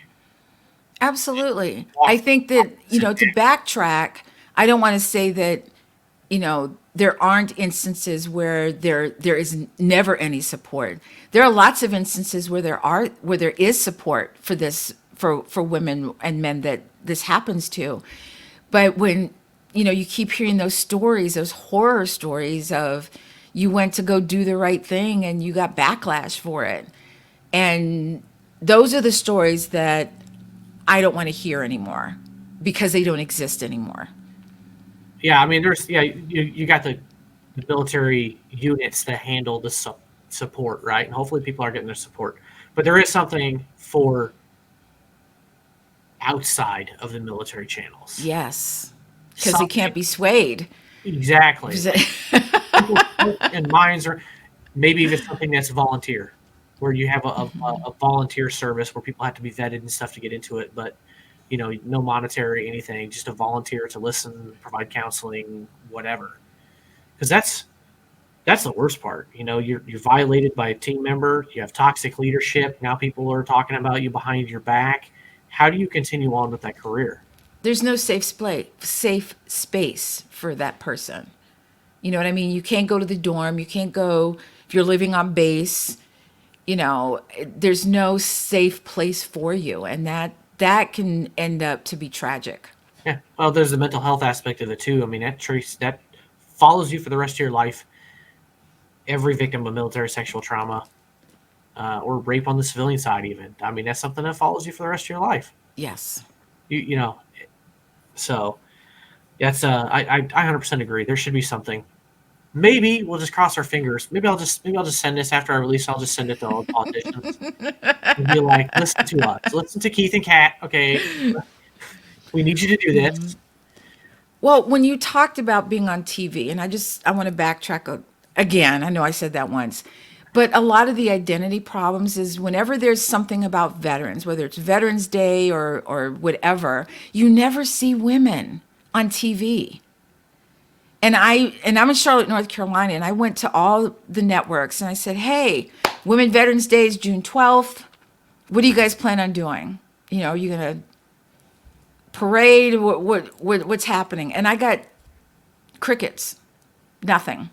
Speaker 3: Absolutely. I think that, to backtrack, I don't want to say that, there aren't instances where there is never any support. There are lots of instances where there is support for this, for women and men that this happens to. But when, you keep hearing those stories, those horror stories of you went to go do the right thing and you got backlash for it. And those are the stories that I don't want to hear anymore, because they don't exist anymore.
Speaker 2: Yeah, I mean, you got the military units that handle the support, right? And hopefully people are getting their support. But there is something for outside of the military channels.
Speaker 3: Yes, because it can't be swayed.
Speaker 2: Exactly. And minds are maybe even something that's volunteer, where you have a volunteer service where people have to be vetted and stuff to get into it, but no monetary anything, just a volunteer to listen, provide counseling, whatever. Because that's the worst part. You're violated by a team member. You have toxic leadership. Now people are talking about you behind your back. How do you continue on with that career?
Speaker 3: There's no safe space for that person. You know what I mean? You can't go to the dorm. You can't go if you're living on base. There's no safe place for you, and that can end up to be tragic.
Speaker 2: Yeah. Well, there's the mental health aspect of it too. I mean, that follows you for the rest of your life. Every victim of military sexual trauma, or rape on the civilian side, even. I mean, that's something that follows you for the rest of your life.
Speaker 3: Yes.
Speaker 2: So that's I 100% agree. There should be something. Maybe we'll just cross our fingers. Maybe I'll just send this after I release. I'll just send it to all the politicians and be like, listen to us, listen to Keith and Kat. Okay, we need you to do this.
Speaker 3: Well, when you talked about being on TV, and I want to backtrack again. I know I said that once, but a lot of the identity problems is whenever there's something about veterans, whether it's Veterans Day or whatever, you never see women on TV. And I'm in Charlotte, North Carolina, and I went to all the networks and I said, hey, Women Veterans Day is June 12th. What do you guys plan on doing? Are you going to parade? What's happening? And I got crickets, nothing.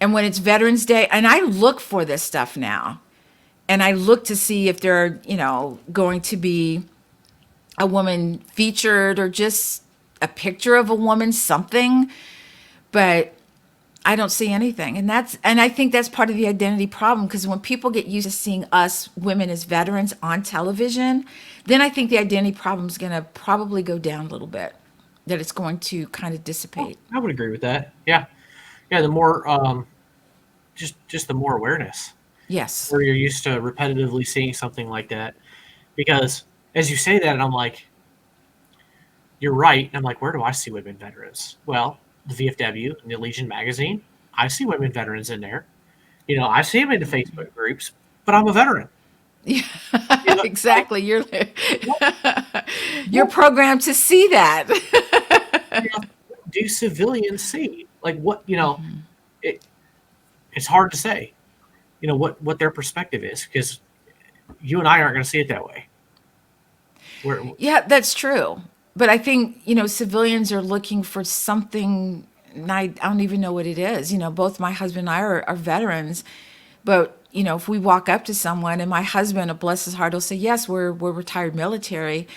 Speaker 3: And when it's Veterans Day, and I look for this stuff now, and I look to see if there are, going to be a woman featured or just a picture of a woman, something, but I don't see anything. And I think that's part of the identity problem, because when people get used to seeing us women as veterans on television, then I think the identity problem is going to probably go down a little bit, that it's going to kind of dissipate.
Speaker 2: I would agree with that. Yeah. The more, just the more awareness.
Speaker 3: Yes.
Speaker 2: Where you're used to repetitively seeing something like that. Because as you say that, and I'm like, you're right. And I'm like, where do I see women veterans? Well, the VFW and the Legion magazine, I see women veterans in there. I see them in the Facebook groups, but I'm a veteran.
Speaker 3: Yeah,
Speaker 2: You know, like,
Speaker 3: exactly. You're
Speaker 2: what,
Speaker 3: you're
Speaker 2: what,
Speaker 3: programmed to see that.
Speaker 2: you know, what do civilians see? Like, what, it, it's hard to say, what their perspective is, because you and I aren't going to see it that way.
Speaker 3: Yeah, that's true. But I think, civilians are looking for something, and I don't even know what it is. Both my husband and I are veterans, but, if we walk up to someone and my husband, bless his heart, will say, yes, we're retired military.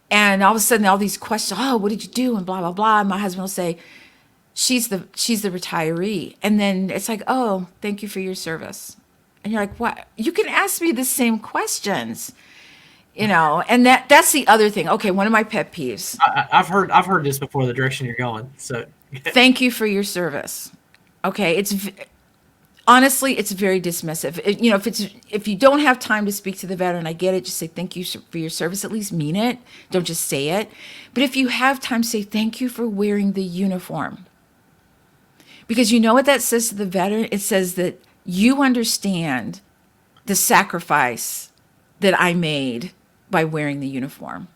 Speaker 3: And all of a sudden, all these questions, oh, what did you do? And blah, blah, blah. And my husband will say, she's the retiree. And then it's like, oh, thank you for your service. And you're like, what? You can ask me the same questions. And that's the other thing. Okay, one of my pet peeves.
Speaker 2: I've heard this before, the direction you're going. So
Speaker 3: Thank you for your service. Okay, honestly, it's very dismissive. If you don't have time to speak to the veteran, I get it. Just say thank you for your service. At least mean it. Don't just say it. But if you have time, say thank you for wearing the uniform. Because you know what that says to the veteran? It says that you understand the sacrifice that I made by wearing the uniform.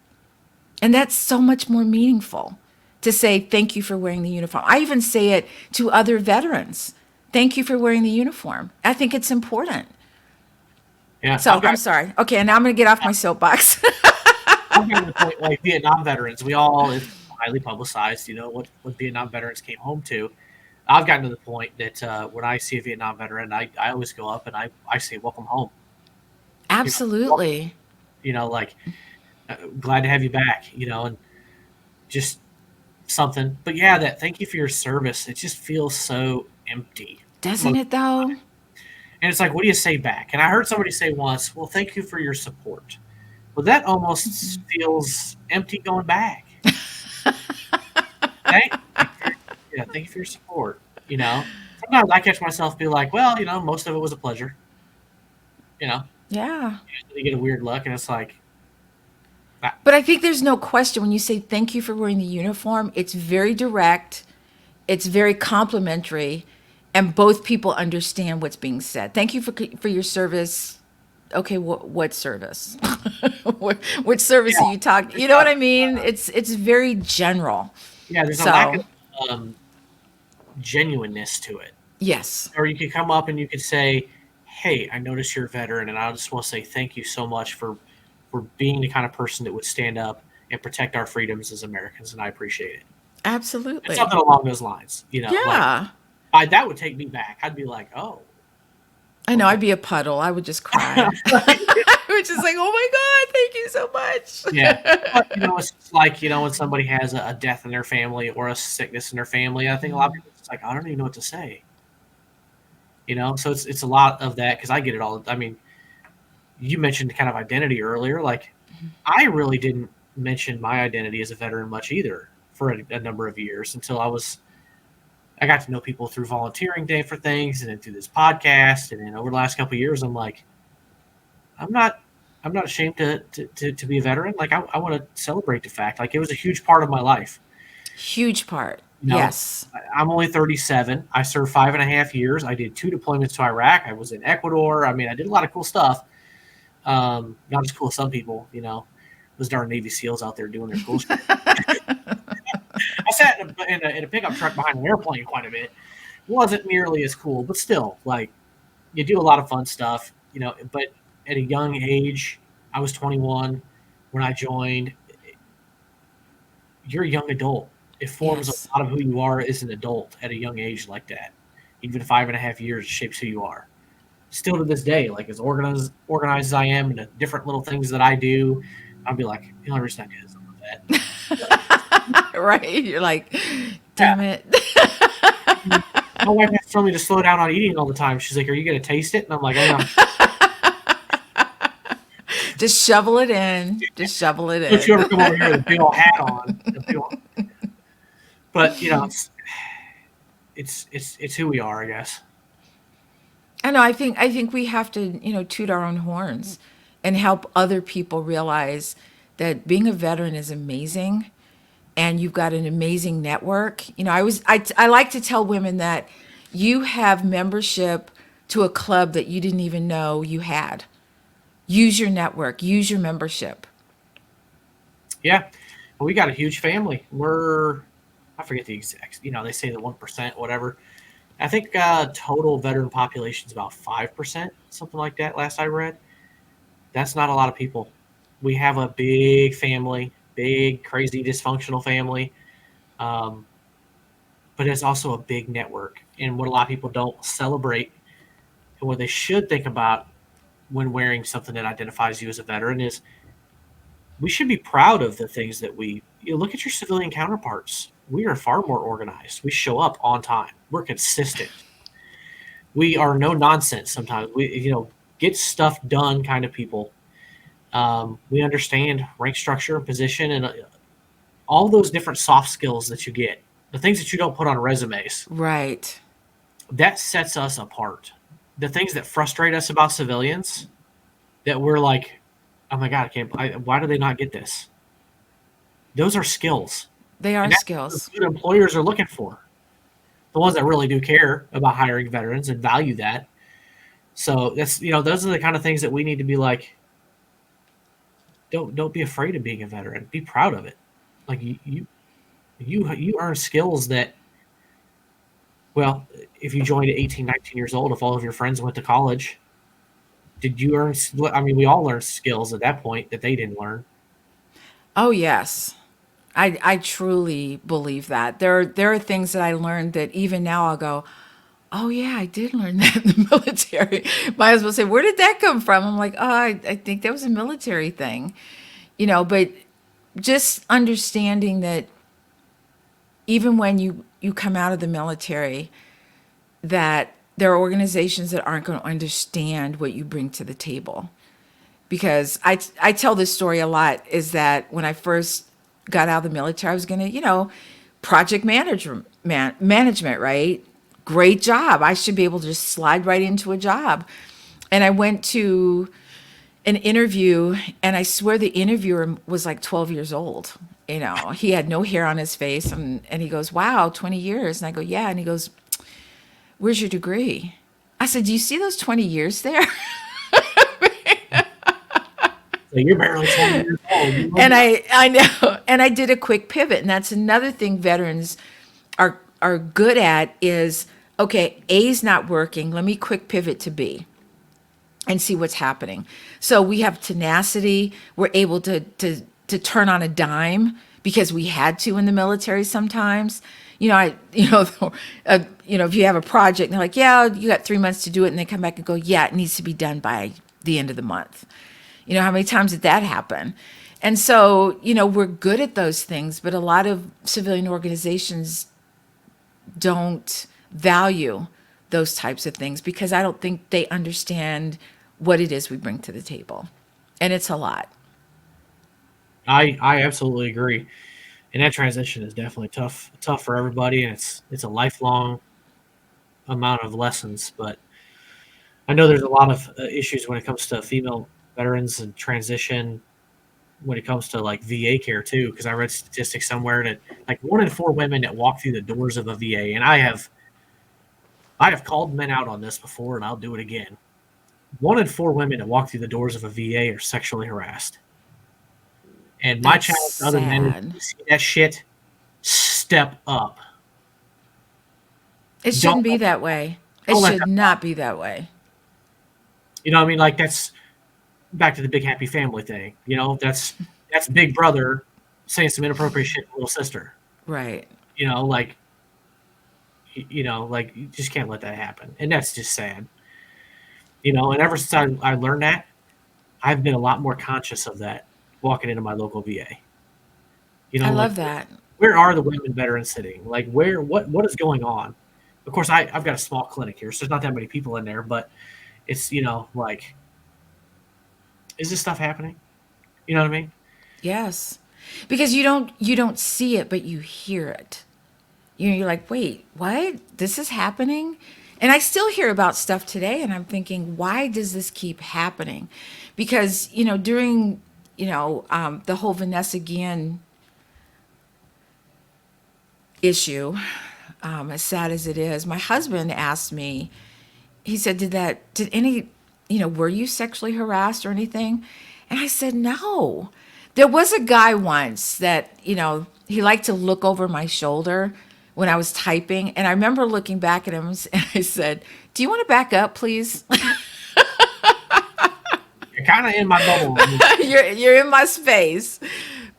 Speaker 3: And that's so much more meaningful to say, thank you for wearing the uniform. I even say it to other veterans. Thank you for wearing the uniform. I think it's important.
Speaker 2: yeah,
Speaker 3: So I'm sorry. Okay, and now I'm going to get off my soapbox.
Speaker 2: I've gotten to the point, like Vietnam veterans, it's highly publicized, what Vietnam veterans came home to. I've gotten to the point that when I see a Vietnam veteran, I always go up and I say, welcome home.
Speaker 3: Absolutely.
Speaker 2: Like, glad to have you back, and just something. But yeah, that thank you for your service, it just feels so empty.
Speaker 3: Doesn't it though?
Speaker 2: And it's like, what do you say back? And I heard somebody say once, well, thank you for your support. Well, that almost feels empty going back. Thank you for your support. Sometimes I catch myself be like, well, most of it was a pleasure.
Speaker 3: Yeah.
Speaker 2: You get a weird look, and it's like,
Speaker 3: But I think there's no question when you say thank you for wearing the uniform, it's very direct, it's very complimentary, and both people understand what's being said. Thank you for your service. Okay, what service? What service are you talking? You know what I mean? It's very general.
Speaker 2: yeah, there's a
Speaker 3: So,
Speaker 2: lack of genuineness to it.
Speaker 3: yes,
Speaker 2: Or you could come up and you could say, hey, I noticed you're a veteran, and I just want to say thank you so much for being the kind of person that would stand up and protect our freedoms as Americans, and I appreciate it.
Speaker 3: absolutely.
Speaker 2: Something along those lines,
Speaker 3: Yeah.
Speaker 2: like that would take me back. I'd be like, oh,
Speaker 3: I know,
Speaker 2: okay.
Speaker 3: I'd be a puddle. I would just cry. I would just like, oh my God, thank you so much.
Speaker 2: Yeah. But, it's just like, when somebody has a death in their family or a sickness in their family, I think a lot of people are just like, I don't even know what to say. So it's a lot of that, because I get it all. I mean, you mentioned kind of identity earlier. Like, I really didn't mention my identity as a veteran much either for a number of years until I got to know people through volunteering day for things, and then through this podcast, and then over the last couple of years, I'm like, I'm not ashamed to be a veteran. Like, I want to celebrate the fact, like, it was a huge part of my life.
Speaker 3: Huge part.
Speaker 2: You know,
Speaker 3: Yes.
Speaker 2: I'm only 37. I served 5.5 years. I did 2 deployments to Iraq. I was in Ecuador. I mean, I did a lot of cool stuff. Not as cool as some people, those darn Navy SEALs out there doing their cool stuff. I sat in a pickup truck behind an airplane quite a bit. Wasn't nearly as cool, but still, like, you do a lot of fun stuff, but at a young age, I was 21 when I joined. You're a young adult. It forms
Speaker 3: Yes.
Speaker 2: a lot of who you are as an adult at a young age like that. Even 5.5 years shapes who you are. Still to this day, like, as organized as I am, and the different little things that I do, I'll be like, the only reason I do is that.
Speaker 3: Right. You're like, damn it.
Speaker 2: My wife has to tell me to slow down on eating all the time. She's like, "Are you going to taste it?" And I'm like, "I am."
Speaker 3: Just shovel it in. Just shovel it
Speaker 2: Don't you
Speaker 3: in.
Speaker 2: ever come over here with a big old hat on? But it's who we are, I guess.
Speaker 3: I know. I think we have to, toot our own horns and help other people realize that being a veteran is amazing, and you've got an amazing network. I like to tell women that you have membership to a club that you didn't even know you had. Use your network, use your membership.
Speaker 2: Yeah. Well, we got a huge family. I forget the exact, they say the 1%, whatever. I think total veteran population is about 5%, something like that, last I read. That's not a lot of people. We have a big family, big, crazy, dysfunctional family. Um, but it's also a big network. And what a lot of people don't celebrate and what they should think about when wearing something that identifies you as a veteran is we should be proud of the things that look at your civilian counterparts. We are far more organized. We show up on time. We're consistent. We are no nonsense sometimes. Get stuff done kind of people. We understand rank structure and position and all those different soft skills that you get, the things that you don't put on resumes.
Speaker 3: Right.
Speaker 2: That sets us apart. The things that frustrate us about civilians that we're like, oh my God, why do they not get this? Those are skills.
Speaker 3: They
Speaker 2: And
Speaker 3: are
Speaker 2: that's what
Speaker 3: skills.
Speaker 2: good employers are looking for. The ones that really do care about hiring veterans and value that. So those are the kind of things that we need to be like, don't be afraid of being a veteran. Be proud of it. Like you earn skills that, well, if you joined at 18, 19 years old, if all of your friends went to college, did you earn, I mean, we all learned skills at that point that they didn't learn.
Speaker 3: Oh, yes. I truly believe that. There are things that I learned that even now I'll go, oh yeah, I did learn that in the military. Might as well say, where did that come from? I'm like, oh, I think that was a military thing. But just understanding that even when you come out of the military, that there are organizations that aren't going to understand what you bring to the table. Because I tell this story a lot, is that when I first got out of the military, I was going to, project management, right? Great job. I should be able to just slide right into a job. And I went to an interview, and I swear the interviewer was like 12 years old. He had no hair on his face, and he goes, wow, 20 years. And I go, yeah. And he goes, where's your degree? I said, do you see those 20 years there?
Speaker 2: So you're barely 20 years old. You know
Speaker 3: And
Speaker 2: that.
Speaker 3: I know, and I did a quick pivot, and that's another thing veterans are good at is, okay, A's not working. Let me quick pivot to B and see what's happening. So we have tenacity. We're able to turn on a dime because we had to in the military sometimes. If you have a project, and they're like, yeah, you got 3 months to do it, and they come back and go, yeah, it needs to be done by the end of the month. How many times did that happen? And so, we're good at those things, but a lot of civilian organizations don't value those types of things because I don't think they understand what it is we bring to the table. And it's a lot.
Speaker 2: I absolutely agree. And that transition is definitely tough for everybody. And it's a lifelong amount of lessons, but I know there's a lot of issues when it comes to female veterans and transition when it comes to like VA care too, because I read statistics somewhere that like 1 in 4 women that walk through the doors of a VA, and I have called men out on this before, and I'll do it again. 1 in 4 women that walk through the doors of a VA are sexually harassed. And my
Speaker 3: That's
Speaker 2: challenge to other men is, if
Speaker 3: sad.
Speaker 2: you see that shit, step up.
Speaker 3: It
Speaker 2: Don't
Speaker 3: shouldn't be that way. It
Speaker 2: don't let
Speaker 3: should
Speaker 2: that.
Speaker 3: not be that way.
Speaker 2: You know what I mean? Like that's back to the big happy family thing. That's Big Brother saying some inappropriate shit to little sister.
Speaker 3: Right.
Speaker 2: You know, like like you just can't let that happen, and that's just sad. And ever since I learned that, I've been a lot more conscious of that walking into my local VA.
Speaker 3: I
Speaker 2: Like
Speaker 3: love that.
Speaker 2: where are the women veterans sitting? Like what is going on? Of course, I've got a small clinic here, so there's not that many people in there, but it's like, is this stuff happening? You know what I mean?
Speaker 3: Yes. Because you don't see it, but you hear it. You're like, wait, what? This is happening? And I still hear about stuff today, and I'm thinking, why does this keep happening? Because, during, the whole Vanessa Guillen issue, as sad as it is, my husband asked me, he said, did were you sexually harassed or anything? And I said, no. There was a guy once that, he liked to look over my shoulder when I was typing. And I remember looking back at him and I said, do you want to back up, please?
Speaker 2: You're kind of in my bubble.
Speaker 3: You're in my space.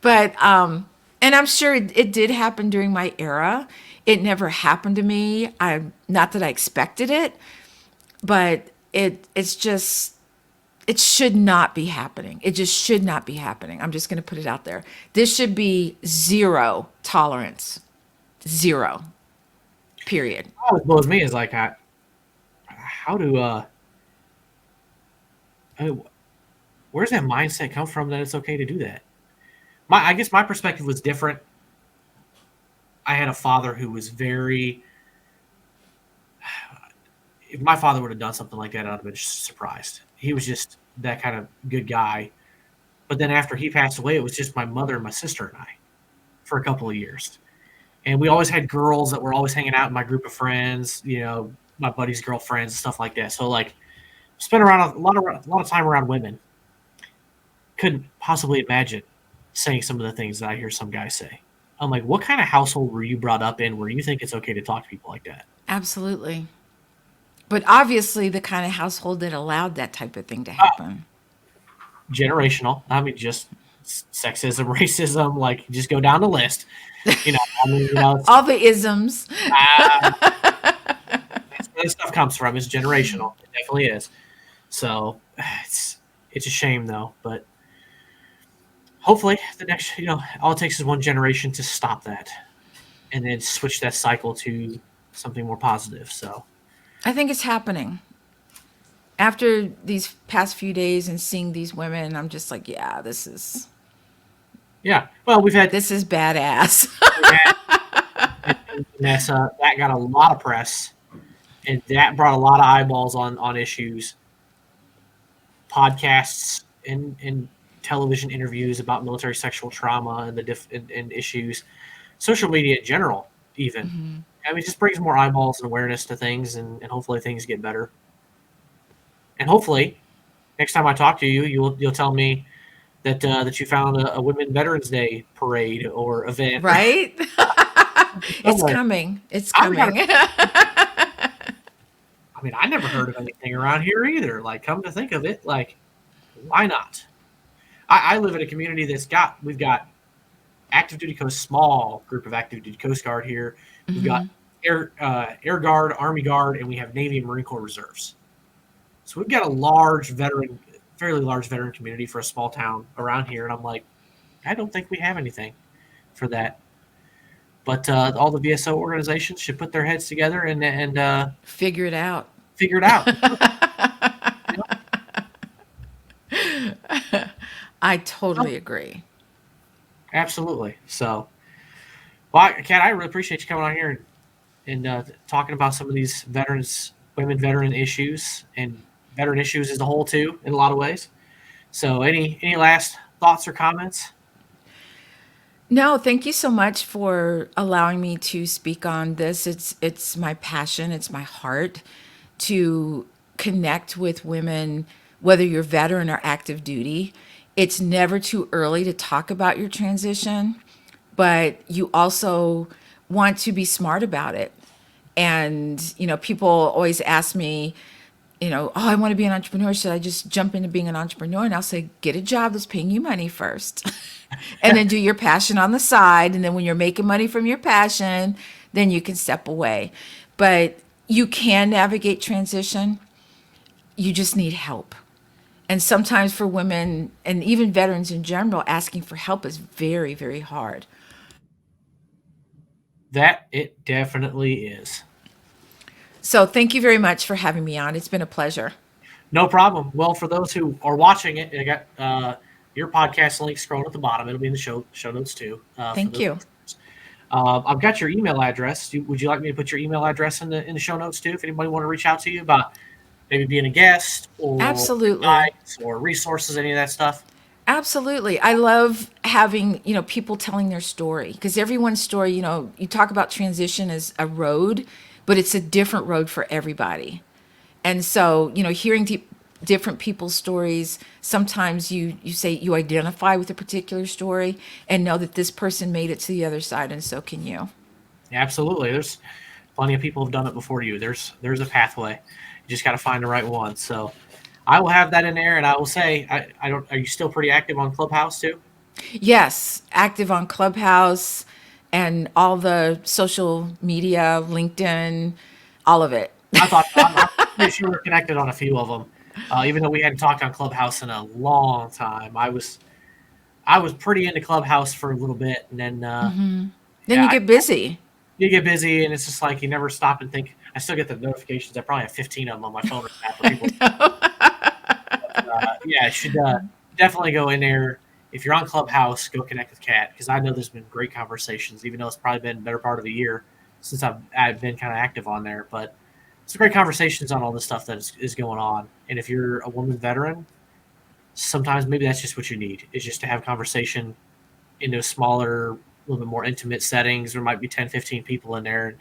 Speaker 3: But, and I'm sure it did happen during my era. It never happened to me. Not that I expected it, but it's just, it should not be happening. It just should not be happening. I'm just going to put it out there. This should be zero tolerance. Zero. Period.
Speaker 2: What blows me is like, how do, where's that mindset come from that it's okay to do that? I guess my perspective was different. I had a father who was very, if my father would have done something like that, I'd have been surprised. He was just that kind of good guy. But then after he passed away, it was just my mother and my sister and I for a couple of years. And we always had girls that were always hanging out in my group of friends, my buddies' girlfriends and stuff like that. So like spent around a lot of time around women. Couldn't possibly imagine saying some of the things that I hear some guys say. I'm like, what kind of household were you brought up in where you think it's okay to talk to people like that?
Speaker 3: Absolutely. But obviously the kind of household that allowed that type of thing to happen.
Speaker 2: Generational. I mean, just sexism, racism, like just go down the list.
Speaker 3: All the isms.
Speaker 2: That's where this stuff comes from. It's generational. It definitely is. So it's a shame though, but hopefully the next, all it takes is one generation to stop that and then switch that cycle to something more positive. So
Speaker 3: I think it's happening. After these past few days and seeing these women, I'm just like, yeah, this is badass.
Speaker 2: That got a lot of press, and that brought a lot of eyeballs on issues, podcasts and television interviews about military sexual trauma and and issues, social media in general, even. Mm-hmm. I mean, it just brings more eyeballs and awareness to things, and hopefully things get better. And hopefully, next time I talk to you, you'll tell me that you found a Women Veterans Day parade or event.
Speaker 3: Right? It's coming. It's coming.
Speaker 2: I mean, I never heard of anything around here either. Like, come to think of it, like, why not? I live in a community we've got active duty small group of active duty Coast Guard here. We've got Air Guard, Army Guard, and we have Navy and Marine Corps reserves. So we've got a fairly large veteran community for a small town around here. And I'm like, I don't think we have anything for that. But all the VSO organizations should put their heads together and
Speaker 3: figure it out. I totally agree.
Speaker 2: Absolutely. So, well, Kat, I really appreciate you coming on here and talking about some of these women veteran issues and veteran issues as a whole too, in a lot of ways. So any last thoughts or comments?
Speaker 3: No, thank you so much for allowing me to speak on this. It's my passion, it's my heart to connect with women, whether you're veteran or active duty. It's never too early to talk about your transition, but you also want to be smart about it. And, people always ask me, I want to be an entrepreneur. Should I just jump into being an entrepreneur? And I'll say, get a job that's paying you money first. And then do your passion on the side. And then when you're making money from your passion, then you can step away. But you can navigate transition. You just need help. And sometimes for women and even veterans in general, asking for help is very, very hard.
Speaker 2: That it definitely is.
Speaker 3: So thank you very much for having me on. It's been a pleasure.
Speaker 2: No problem. Well, for those who are watching it, I got your podcast link scrolling at the bottom. It'll be in the show notes too.
Speaker 3: Thank you.
Speaker 2: I've got your email address. Would you like me to put your email address in the show notes too? If anybody want to reach out to you about maybe being a guest or
Speaker 3: absolutely
Speaker 2: guides or resources, any of that stuff?
Speaker 3: Absolutely. I love having, people telling their story, because everyone's story, you talk about transition as a road, but it's a different road for everybody. And so, hearing different people's stories. Sometimes you say you identify with a particular story and know that this person made it to the other side, and so can you.
Speaker 2: Absolutely. There's plenty of people have done it before you. There's a pathway. You just got to find the right one. So I will have that in there, and I will say, I don't. Are you still pretty active on Clubhouse too?
Speaker 3: Yes, active on Clubhouse and all the social media, LinkedIn, all of it.
Speaker 2: I'm pretty sure we're connected on a few of them. Even though we hadn't talked on Clubhouse in a long time, I was pretty into Clubhouse for a little bit, and then
Speaker 3: Then you
Speaker 2: yeah,
Speaker 3: get busy.
Speaker 2: you get busy, and it's just like you never stop and think. I still get the notifications. I probably have 15 of them on my phone right now for people. Yeah, I should definitely go in there. If you're on Clubhouse, go connect with Kat because I know there's been great conversations, even though it's probably been a better part of a year since I've been kind of active on there. But it's great conversations on all the stuff that is going on. And if you're a woman veteran, sometimes maybe that's just what you need is just to have conversation in those smaller, a little bit more intimate settings. There might be 10, 15 people in there.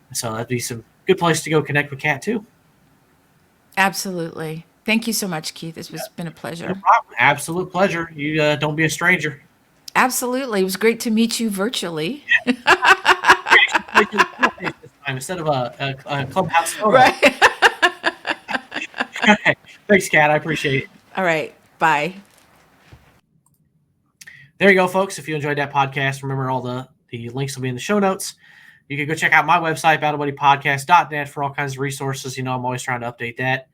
Speaker 2: And so that'd be some good place to go connect with Kat too.
Speaker 3: Absolutely. Thank you so much, Keith. This has been a
Speaker 2: No
Speaker 3: pleasure.
Speaker 2: problem. Absolute pleasure. You don't be a stranger.
Speaker 3: Absolutely. It was great to meet you virtually.
Speaker 2: This time instead of a Clubhouse photo.
Speaker 3: Right.
Speaker 2: Thanks, Kat. I appreciate it.
Speaker 3: All right. Bye.
Speaker 2: There you go, folks. If you enjoyed that podcast, remember all the links will be in the show notes. You can go check out my website, battlebuddypodcast.net, for all kinds of resources. You know, I'm always trying to update that.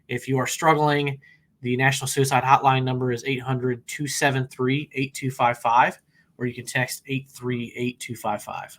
Speaker 2: If you are struggling, the National Suicide Hotline number is 800-273-8255, or you can text 838-255.